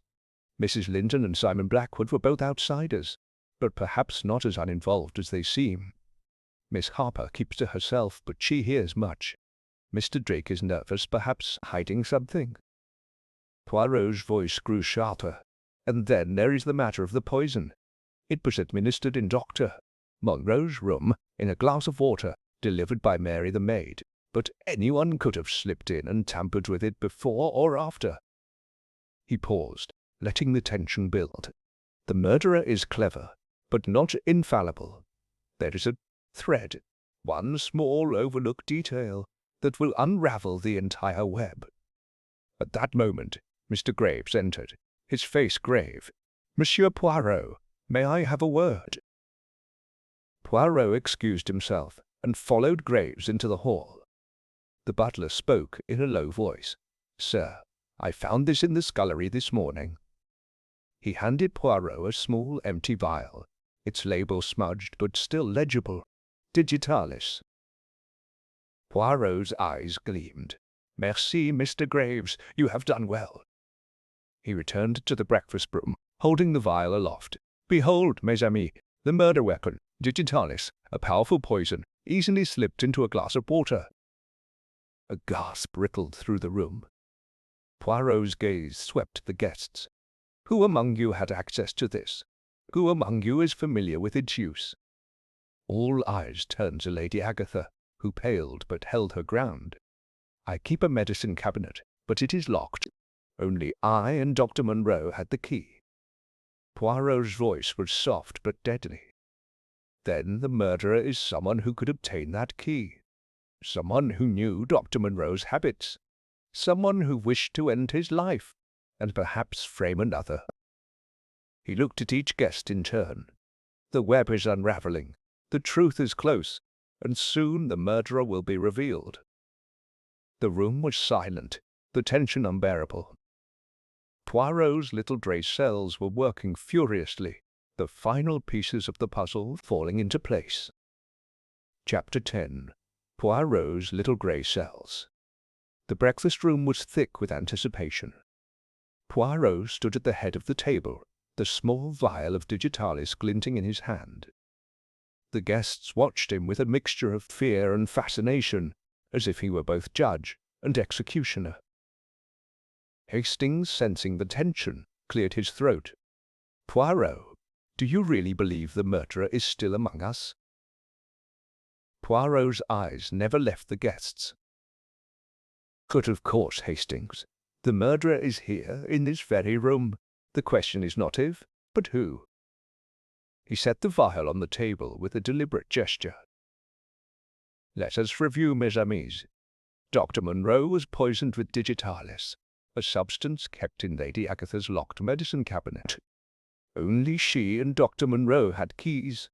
Mrs. Linton and Simon Blackwood were both outsiders, but perhaps not as uninvolved as they seem. Miss Harper keeps to herself, but she hears much. Mr. Drake is nervous, perhaps hiding something. Poirot's voice grew sharper. And then there is the matter of the poison. It was administered in Dr. Munro's room in a glass of water, delivered by Mary the maid, but anyone could have slipped in and tampered with it before or after. He paused, letting the tension build. The murderer is clever, but not infallible. There is a thread, one small overlooked detail, that will unravel the entire web. At that moment, Mr. Graves entered, his face grave. "Monsieur Poirot, may I have a word?" Poirot excused himself and followed Graves into the hall. The butler spoke in a low voice. "Sir, I found this in the scullery this morning." He handed Poirot a small empty vial, its label smudged but still legible. Digitalis. Poirot's eyes gleamed. "Merci, Mr. Graves, you have done well." He returned to the breakfast room, holding the vial aloft. "Behold, mes amis, the murder weapon, digitalis, a powerful poison, easily slipped into a glass of water." A gasp rippled through the room. Poirot's gaze swept the guests. "Who among you had access to this? Who among you is familiar with its use?" All eyes turned to Lady Agatha, who paled but held her ground. "I keep a medicine cabinet, but it is locked. Only I and Dr. Munro had the key." Poirot's voice was soft but deadly. "Then the murderer is someone who could obtain that key. Someone who knew Dr. Munro's habits. Someone who wished to end his life, and perhaps frame another." He looked at each guest in turn. "The web is unraveling. The truth is close, and soon the murderer will be revealed." The room was silent, the tension unbearable. Poirot's little grey cells were working furiously, the final pieces of the puzzle falling into place. Chapter 10. Poirot's Little Grey Cells. The breakfast room was thick with anticipation. Poirot stood at the head of the table, the small vial of digitalis glinting in his hand. The guests watched him with a mixture of fear and fascination, as if he were both judge and executioner. Hastings, sensing the tension, cleared his throat. "Poirot, do you really believe the murderer is still among us?" Poirot's eyes never left the guests. "But of course, Hastings. The murderer is here, in this very room. The question is not if, but who." He set the vial on the table with a deliberate gesture. "Let us review, mes amis. Dr. Munro was poisoned with digitalis, a substance kept in Lady Agatha's locked medicine cabinet. Only she and Dr. Munro had keys.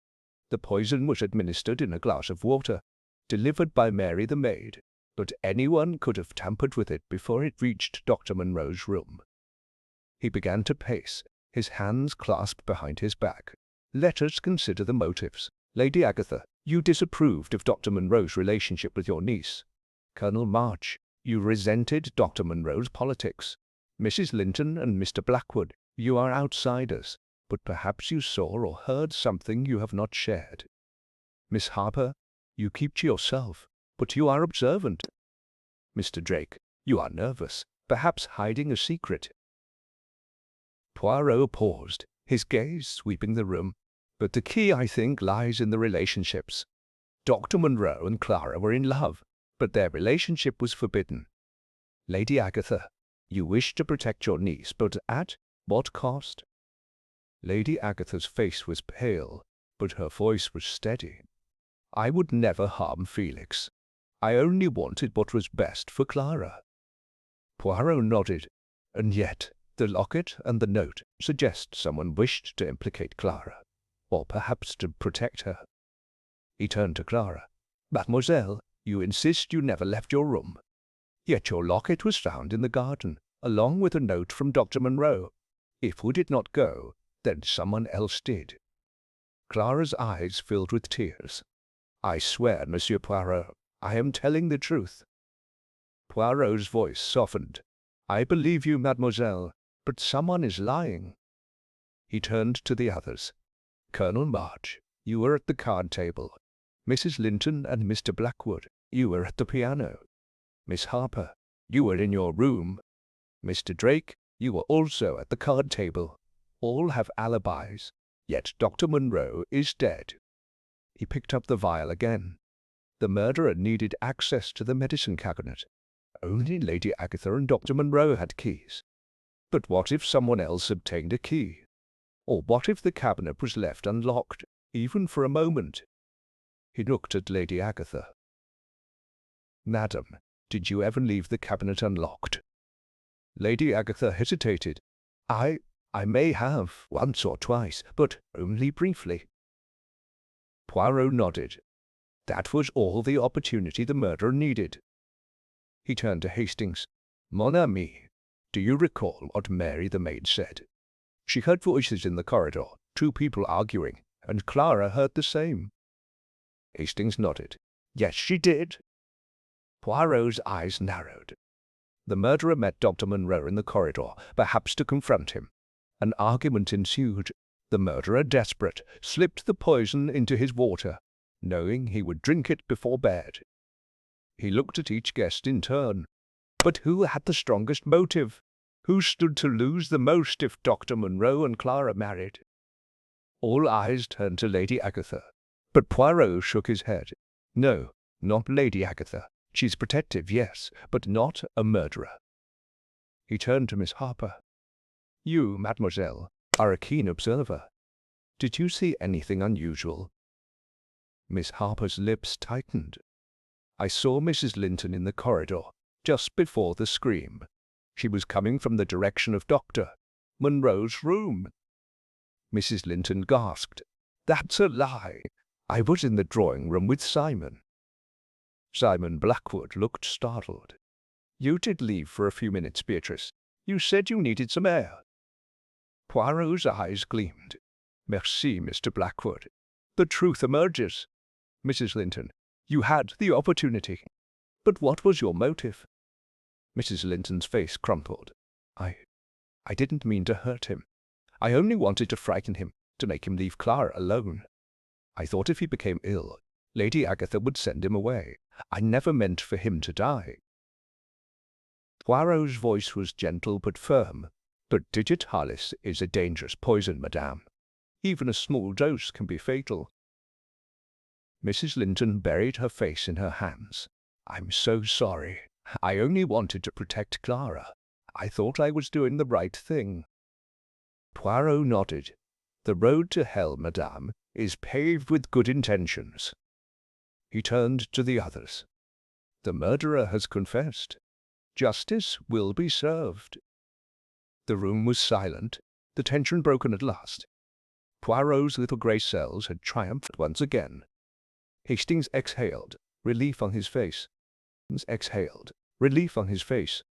The poison was administered in a glass of water, delivered by Mary the maid, but anyone could have tampered with it before it reached Dr. Munro's room." He began to pace, his hands clasped behind his back. "Let us consider the motives. Lady Agatha, you disapproved of Dr. Munro's relationship with your niece. Colonel March, you resented Dr. Munro's politics. Mrs. Linton and Mr. Blackwood, you are outsiders, but perhaps you saw or heard something you have not shared. Miss Harper, you keep to yourself, but you are observant. Mr. Drake, you are nervous, perhaps hiding a secret." Poirot paused, his gaze sweeping the room. "But the key, I think, lies in the relationships. Dr. Munro and Clara were in love, but their relationship was forbidden. Lady Agatha, you wished to protect your niece, but at what cost?" Lady Agatha's face was pale, but her voice was steady. "I would never harm Felix. I only wanted what was best for Clara." Poirot nodded. "And yet, the locket and the note suggest someone wished to implicate Clara, or perhaps to protect her." He turned to Clara. "Mademoiselle, you insist you never left your room. Yet your locket was found in the garden, along with a note from Dr. Munro. If we did not go, then someone else did." Clara's eyes filled with tears. "I swear, Monsieur Poirot, I am telling the truth." Poirot's voice softened. I believe you, mademoiselle, but someone is lying. He turned to the others. Colonel March, you were at the card table. Mrs. Linton and Mr. Blackwood, you were at the piano. Miss Harper, you were in your room. Mr. Drake, you were also at the card table. All have alibis, yet Dr. Munro is dead. He picked up the vial again. The murderer needed access to the medicine cabinet. Only Lady Agatha and Dr. Munro had keys. But what if someone else obtained a key? Or what if the cabinet was left unlocked, even for a moment? He looked at Lady Agatha. Madam, did you ever leave the cabinet unlocked? Lady Agatha hesitated. I may have, once or twice, but only briefly. Poirot nodded. That was all the opportunity the murderer needed. He turned to Hastings. Mon ami, do you recall what Mary the maid said? She heard voices in the corridor, two people arguing, and Clara heard the same. Hastings nodded. Yes, she did. Poirot's eyes narrowed. The murderer met Dr. Munro in the corridor, perhaps to confront him. An argument ensued. The murderer, desperate, slipped the poison into his water, knowing he would drink it before bed. He looked at each guest in turn. But who had the strongest motive? Who stood to lose the most if Dr. Munro and Clara married? All eyes turned to Lady Agatha, but Poirot shook his head. No, not Lady Agatha. She's protective, yes, but not a murderer. He turned to Miss Harper. You, mademoiselle, are a keen observer. Did you see anything unusual? Miss Harper's lips tightened. I saw Mrs. Linton in the corridor, just before the scream. She was coming from the direction of Dr. Munro's room. Mrs. Linton gasped. That's a lie. I was in the drawing room with Simon. Simon Blackwood looked startled. You did leave for a few minutes, Beatrice. You said you needed some air. Poirot's eyes gleamed. Merci, Mr. Blackwood. The truth emerges. Mrs. Linton, you had the opportunity. But what was your motive? Mrs. Linton's face crumpled. I didn't mean to hurt him. I only wanted to frighten him, to make him leave Clara alone. I thought if he became ill, Lady Agatha would send him away. I never meant for him to die. Poirot's voice was gentle but firm. But digitalis is a dangerous poison, madame. Even a small dose can be fatal. Mrs. Linton buried her face in her hands. I'm so sorry. I only wanted to protect Clara. I thought I was doing the right thing. Poirot nodded. The road to hell, madame, is paved with good intentions. He turned to the others. The murderer has confessed. Justice will be served. The room was silent, the tension broken at last. Poirot's little grey cells had triumphed once again. Hastings exhaled, relief on his face. Exhaled, relief on his face.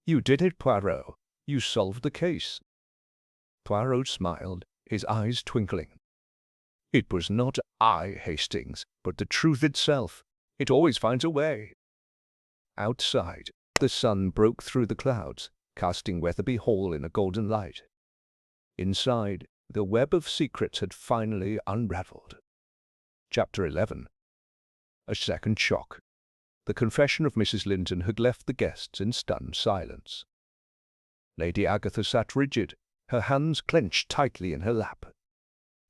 You did it, Poirot. You solved the case. Poirot smiled, his eyes twinkling. It was not I, Hastings, but the truth itself. It always finds a way. Outside, the sun broke through the clouds, casting Weatherbe Hall in a golden light. Inside, the web of secrets had finally unraveled. Chapter 11. A second shock. The confession of Mrs. Linton had left the guests in stunned silence. Lady Agatha sat rigid, her hands clenched tightly in her lap.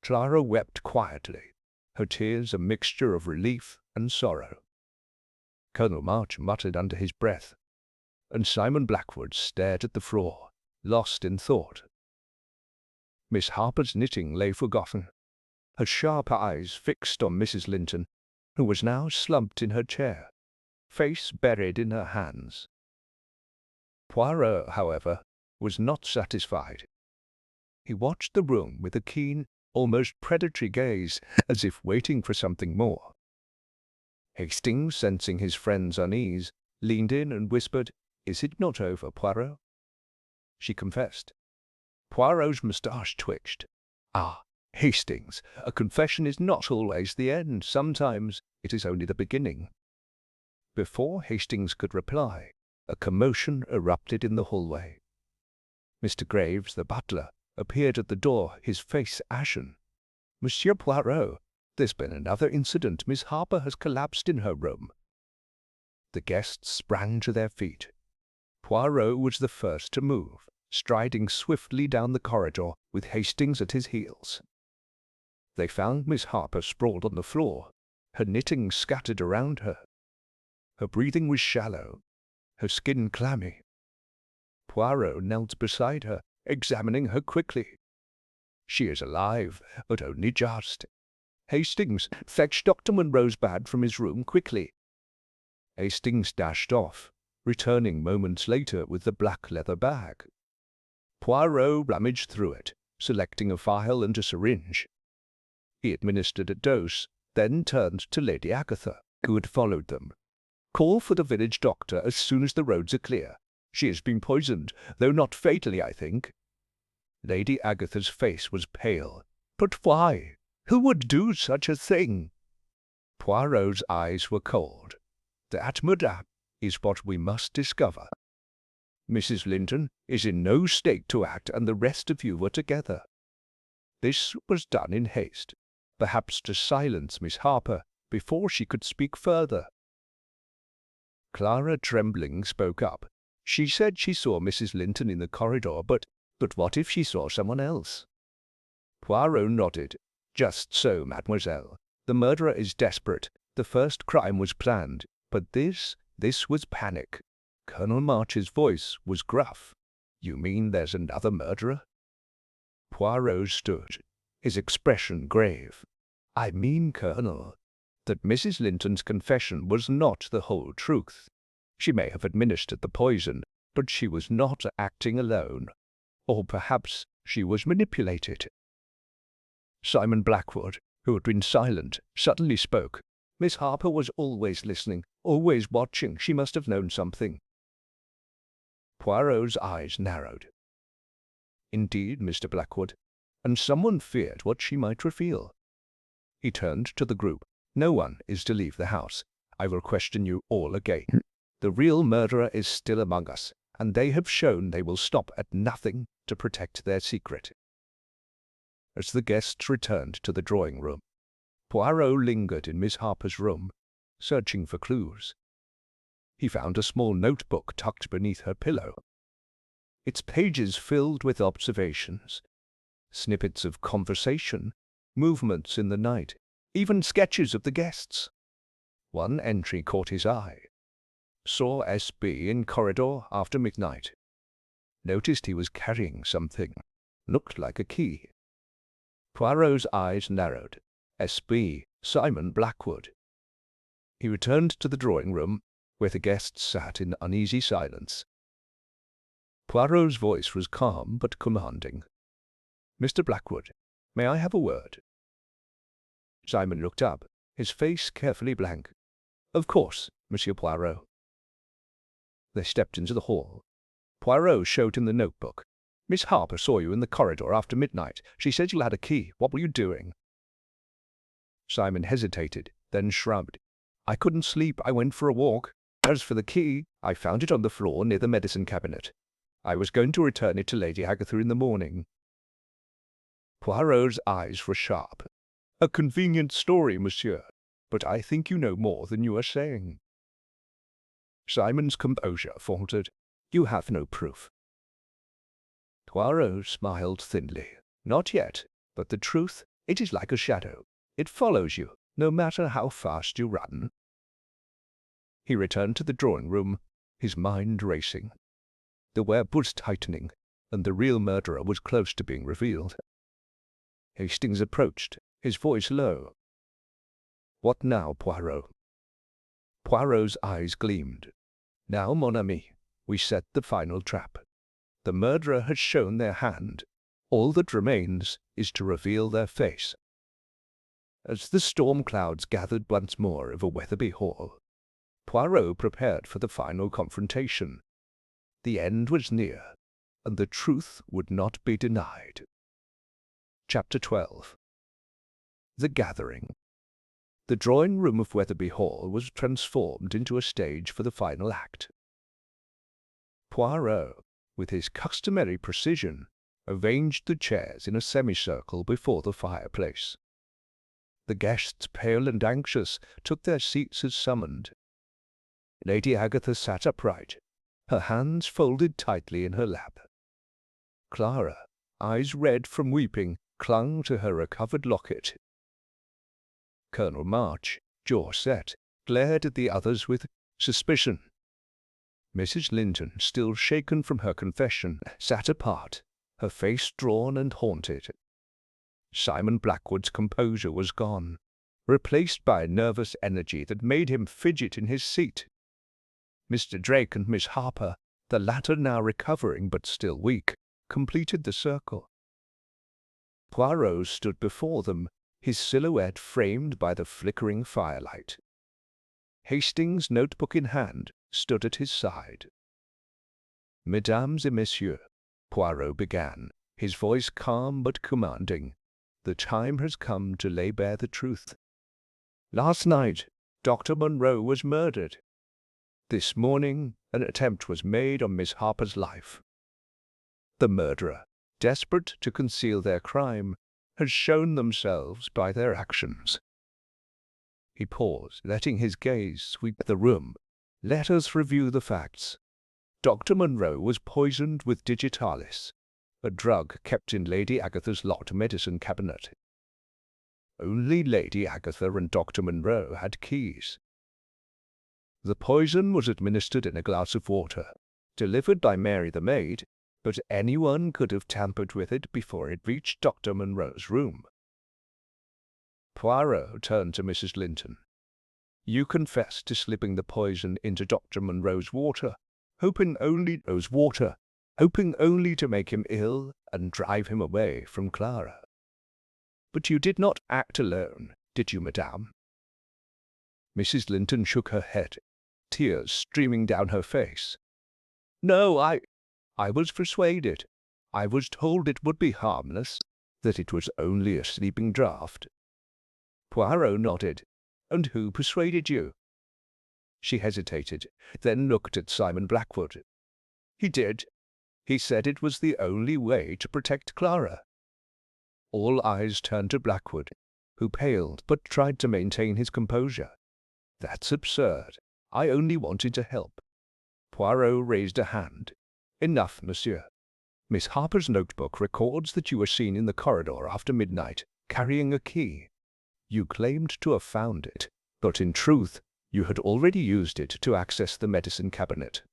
Clara wept quietly, her tears a mixture of relief and sorrow. Colonel March muttered under his breath, and Simon Blackwood stared at the floor, lost in thought. Miss Harper's knitting lay forgotten, her sharp eyes fixed on Mrs. Linton, who was now slumped in her chair, face buried in her hands. Poirot, however, was not satisfied. He watched the room with a keen, almost predatory gaze, as if waiting for something more. Hastings, sensing his friend's unease, leaned in and whispered, Is it not over, Poirot? She confessed. Poirot's moustache twitched. Ah, Hastings, a confession is not always the end. Sometimes it is only the beginning. Before Hastings could reply, A commotion erupted in the hallway. Mr. Graves, the butler, appeared at the door, his face ashen. "Monsieur Poirot, there's been another incident. Miss Harper has collapsed in her room." The guests sprang to their feet. Poirot was the first to move, striding swiftly down the corridor with Hastings at his heels. They found Miss Harper sprawled on the floor, her knitting scattered around her. Her breathing was shallow, her skin clammy. Poirot knelt beside her, examining her quickly. "She is alive, but only just. Hastings, fetch Dr. Munro's bag from his room quickly." Hastings dashed off, returning moments later with the black leather bag. Poirot rummaged through it, selecting a phial and a syringe. He administered a dose, then turned to Lady Agatha, who had followed them. "Call for the village doctor as soon as the roads are clear. She has been poisoned, though not fatally, I think." Lady Agatha's face was pale. "But why? Who would do such a thing?" Poirot's eyes were cold. "That, madame, is what we must discover. Mrs. Linton is in no state to act, and the rest of you were together. This was done in haste, perhaps to silence Miss Harper before she could speak further." Clara, trembling, spoke up. She said she saw Mrs. Linton in the corridor, but what if she saw someone else? Poirot nodded. "Just so, mademoiselle. The murderer is desperate. The first crime was planned, but this was panic." Colonel March's voice was gruff. "You mean there's another murderer?" Poirot stood, his expression grave. "I mean, Colonel, that Mrs. Linton's confession was not the whole truth. She may have administered the poison, but she was not acting alone. Or perhaps she was manipulated." Simon Blackwood, who had been silent, suddenly spoke. "Miss Harper was always listening, always watching. She must have known something." Poirot's eyes narrowed. "Indeed, Mr. Blackwood, and someone feared what she might reveal." He turned to the group. "No one is to leave the house. I will question you all again. The real murderer is still among us, and they have shown they will stop at nothing to protect their secret." As the guests returned to the drawing-room, Poirot lingered in Miss Harper's room, searching for clues. He found a small notebook tucked beneath her pillow, its pages filled with observations, snippets of conversation, movements in the night, even sketches of the guests. One entry caught his eye. "Saw S.B. in corridor after midnight. Noticed he was carrying something. Looked like a key." Poirot's eyes narrowed. S.B. Simon Blackwood. He returned to the drawing-room, where the guests sat in uneasy silence. Poirot's voice was calm but commanding. "Mr. Blackwood, may I have a word?" Simon looked up, his face carefully blank. "Of course, Monsieur Poirot." They stepped into the hall. Poirot showed him the notebook. "Miss Harper saw you in the corridor after midnight. She said you had a key. What were you doing?" Simon hesitated, then shrugged. "I couldn't sleep. I went for a walk. As for the key, I found it on the floor near the medicine cabinet. I was going to return it to Lady Agatha in the morning." Poirot's eyes were sharp. "A convenient story, monsieur, but I think you know more than you are saying." Simon's composure faltered. "You have no proof." Poirot smiled thinly. "Not yet, but the truth, it is like a shadow. It follows you, no matter how fast you run." He returned to the drawing-room, his mind racing. The web was tightening, and the real murderer was close to being revealed. Hastings approached, his voice low. "What now, Poirot?" Poirot's eyes gleamed. "Now, mon ami, we set the final trap. The murderer has shown their hand. All that remains is to reveal their face." As the storm clouds gathered once more over Weatherbe Hall, Poirot prepared for the final confrontation. The end was near, and the truth would not be denied. Chapter 12. The Gathering. The drawing-room of Weatherbe Hall was transformed into a stage for the final act. Poirot, with his customary precision, arranged the chairs in a semicircle before the fireplace. The guests, pale and anxious, took their seats as summoned. Lady Agatha sat upright, her hands folded tightly in her lap. Clara, eyes red from weeping, clung to her recovered locket. Colonel March, jaw set, glared at the others with suspicion. Mrs. Linton, still shaken from her confession, sat apart, her face drawn and haunted. Simon Blackwood's composure was gone, replaced by a nervous energy that made him fidget in his seat. Mr. Drake and Miss Harper, the latter now recovering but still weak, completed the circle. Poirot stood before them, his silhouette framed by the flickering firelight. Hastings, notebook in hand, stood at his side. "Mesdames et messieurs," Poirot began, his voice calm but commanding, "the time has come to lay bare the truth. Last night, Dr. Munro was murdered. This morning, an attempt was made on Miss Harper's life. The murderer, desperate to conceal their crime, has shown themselves by their actions." He paused, letting his gaze sweep the room. "Let us review the facts. Dr. Munro was poisoned with digitalis, a drug kept in Lady Agatha's locked medicine cabinet. Only Lady Agatha and Dr. Munro had keys. The poison was administered in a glass of water, delivered by Mary the maid, but anyone could have tampered with it before it reached Dr. Munro's room." Poirot turned to Mrs. Linton. "You confess to slipping the poison into Dr. Munro's water, hoping only to make him ill and drive him away from Clara. But you did not act alone, did you, madame?" Mrs. Linton shook her head, tears streaming down her face. "No, I was persuaded. I was told it would be harmless, that it was only a sleeping draught." Poirot nodded. "And who persuaded you?" She hesitated, then looked at Simon Blackwood. "He did. He said it was the only way to protect Clara." All eyes turned to Blackwood, who paled but tried to maintain his composure. "That's absurd. I only wanted to help." Poirot raised a hand. "Enough, monsieur. Miss Harper's notebook records that you were seen in the corridor after midnight, carrying a key. You claimed to have found it, but in truth you had already used it to access the medicine cabinet."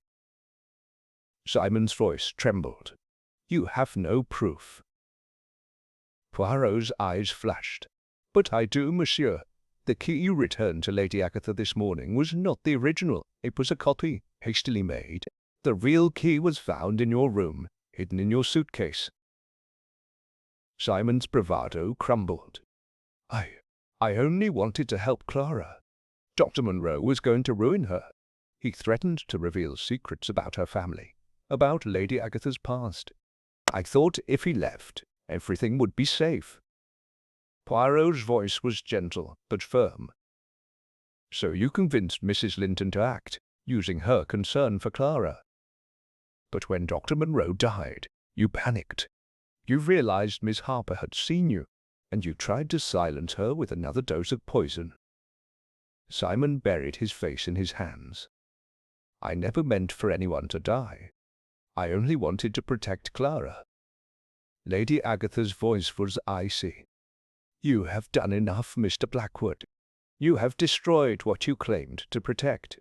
Simon's voice trembled. "You have no proof." Poirot's eyes flashed. "But I do, monsieur. The key you returned to Lady Agatha this morning was not the original. It was a copy, hastily made. The real key was found in your room, hidden in your suitcase." Simon's bravado crumbled. I only wanted to help Clara. Dr. Munro was going to ruin her. He threatened to reveal secrets about her family, about Lady Agatha's past. I thought if he left, everything would be safe." Poirot's voice was gentle but firm. "So you convinced Mrs. Linton to act, using her concern for Clara. But when Dr. Munro died, you panicked. You realized Miss Harper had seen you, and you tried to silence her with another dose of poison." Simon buried his face in his hands. "I never meant for anyone to die. I only wanted to protect Clara." Lady Agatha's voice was icy. "You have done enough, Mr. Blackwood. You have destroyed what you claimed to protect."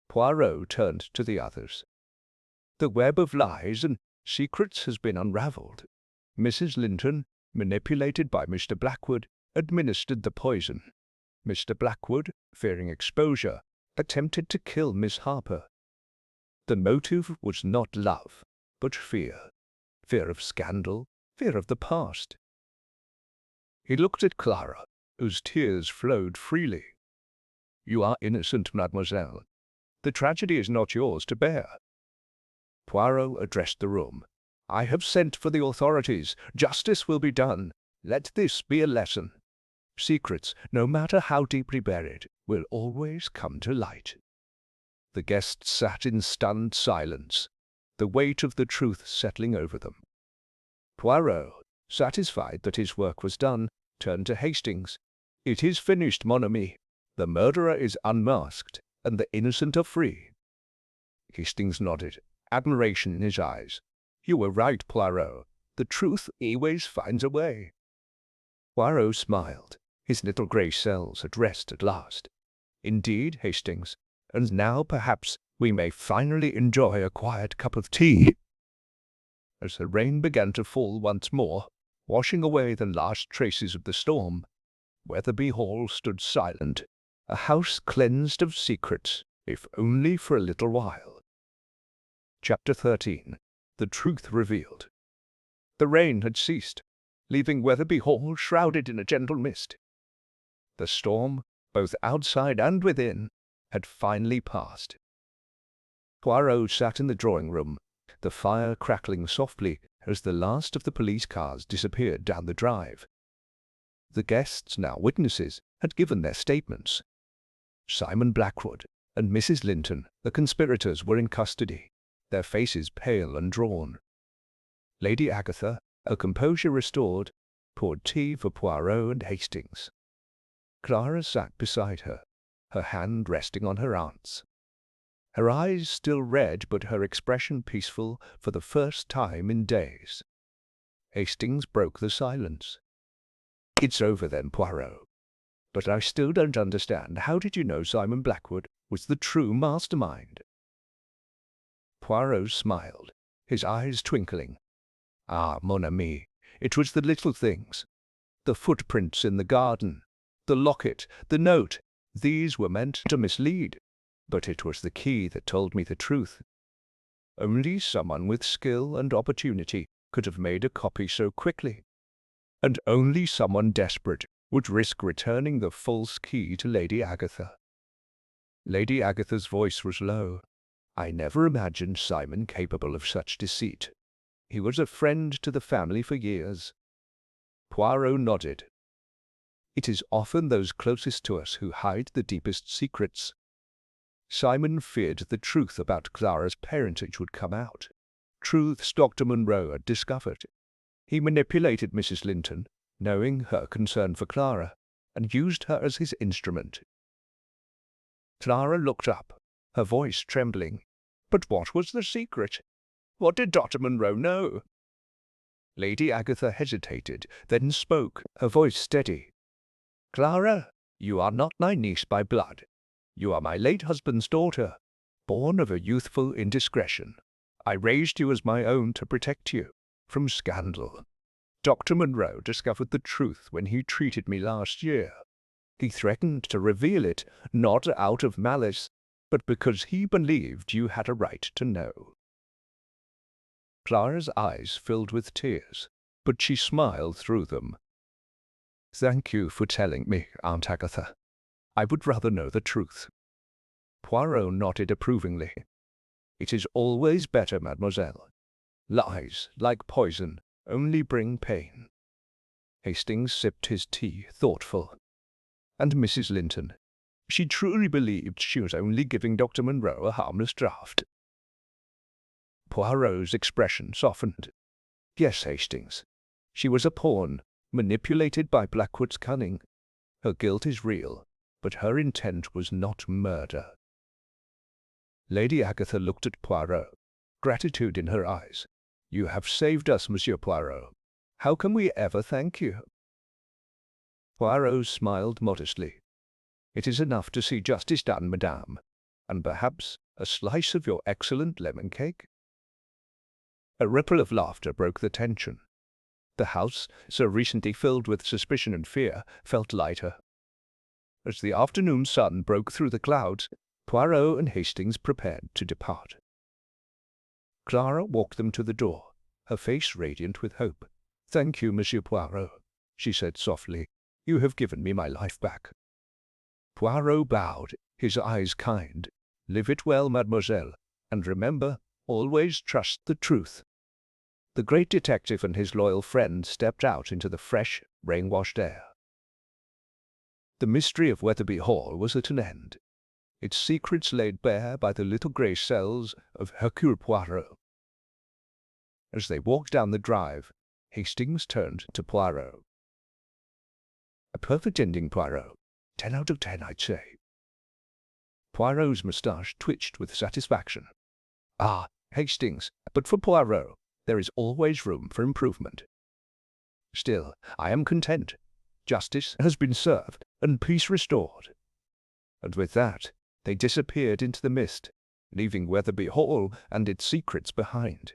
Poirot turned to the others. "The web of lies and secrets has been unravelled. Mrs. Linton, manipulated by Mr. Blackwood, administered the poison. Mr. Blackwood, fearing exposure, attempted to kill Miss Harper. The motive was not love, but fear. Fear of scandal, fear of the past." He looked at Clara, whose tears flowed freely. "You are innocent, mademoiselle. The tragedy is not yours to bear." Poirot addressed the room. "I have sent for the authorities. Justice will be done. Let this be a lesson. Secrets, no matter how deeply buried, will always come to light." The guests sat in stunned silence, the weight of the truth settling over them. Poirot, satisfied that his work was done, turned to Hastings. "It is finished, mon ami. The murderer is unmasked, and the innocent are free." Hastings nodded, admiration in his eyes. "You were right, Poirot. The truth always finds a way." Poirot smiled. His little grey cells had rest at last. "Indeed, Hastings, and now perhaps we may finally enjoy a quiet cup of tea." As the rain began to fall once more, washing away the last traces of the storm, Weatherbe Hall stood silent, a house cleansed of secrets, if only for a little while. Chapter 13. The Truth Revealed. The rain had ceased, leaving Weatherbe Hall shrouded in a gentle mist. The storm, both outside and within, had finally passed. Poirot sat in the drawing-room, the fire crackling softly as the last of the police cars disappeared down the drive. The guests, now witnesses, had given their statements. Simon Blackwood and Mrs. Linton, the conspirators, were in custody, their faces pale and drawn. Lady Agatha, her composure restored, poured tea for Poirot and Hastings. Clara sat beside her, her hand resting on her aunt's. Her eyes still red, but her expression peaceful for the first time in days. Hastings broke the silence. "It's over then, Poirot. But I still don't understand. How did you know Simon Blackwood was the true mastermind?" Poirot smiled, his eyes twinkling. "Ah, mon ami, it was the little things. The footprints in the garden, the locket, the note. These were meant to mislead. But it was the key that told me the truth. Only someone with skill and opportunity could have made a copy so quickly. And only someone desperate would risk returning the false key to Lady Agatha." Lady Agatha's voice was low. "I never imagined Simon capable of such deceit. He was a friend to the family for years." Poirot nodded. "It is often those closest to us who hide the deepest secrets. Simon feared the truth about Clara's parentage would come out, truths Dr. Munro had discovered. He manipulated Mrs. Linton, knowing her concern for Clara, and used her as his instrument." Clara looked up, her voice trembling. "But what was the secret? What did Dr. Munro know?" Lady Agatha hesitated, then spoke, her voice steady. "Clara, you are not my niece by blood. You are my late husband's daughter, born of a youthful indiscretion. I raised you as my own to protect you from scandal. Dr. Munro discovered the truth when he treated me last year. He threatened to reveal it, not out of malice, but because he believed you had a right to know." Clara's eyes filled with tears, but she smiled through them. "Thank you for telling me, Aunt Agatha. I would rather know the truth." Poirot nodded approvingly. "It is always better, mademoiselle. Lies, like poison, only bring pain." Hastings sipped his tea, thoughtful. "And Mrs. Linton, she truly believed she was only giving Dr. Munro a harmless draught?" Poirot's expression softened. "Yes, Hastings. She was a pawn, manipulated by Blackwood's cunning. Her guilt is real, but her intent was not murder." Lady Agatha looked at Poirot, gratitude in her eyes. "You have saved us, Monsieur Poirot. How can we ever thank you?" Poirot smiled modestly. "It is enough to see justice done, madame, and perhaps a slice of your excellent lemon cake." A ripple of laughter broke the tension. The house, so recently filled with suspicion and fear, felt lighter. As the afternoon sun broke through the clouds, Poirot and Hastings prepared to depart. Clara walked them to the door, her face radiant with hope. "Thank you, Monsieur Poirot," she said softly. "You have given me my life back." Poirot bowed, his eyes kind. "Live it well, mademoiselle, and remember, always trust the truth." The great detective and his loyal friend stepped out into the fresh, rain-washed air. The mystery of Weatherbe Hall was at an end. its secrets laid bare by the little grey cells of Hercule Poirot. As they walked down the drive, Hastings turned to Poirot. "A perfect ending, Poirot. 10 out of 10, I'd say." Poirot's moustache twitched with satisfaction. "Ah, Hastings, but for Poirot, there is always room for improvement. Still, I am content. Justice has been served, and peace restored." And with that, they disappeared into the mist, leaving Weatherbe Hall and its secrets behind.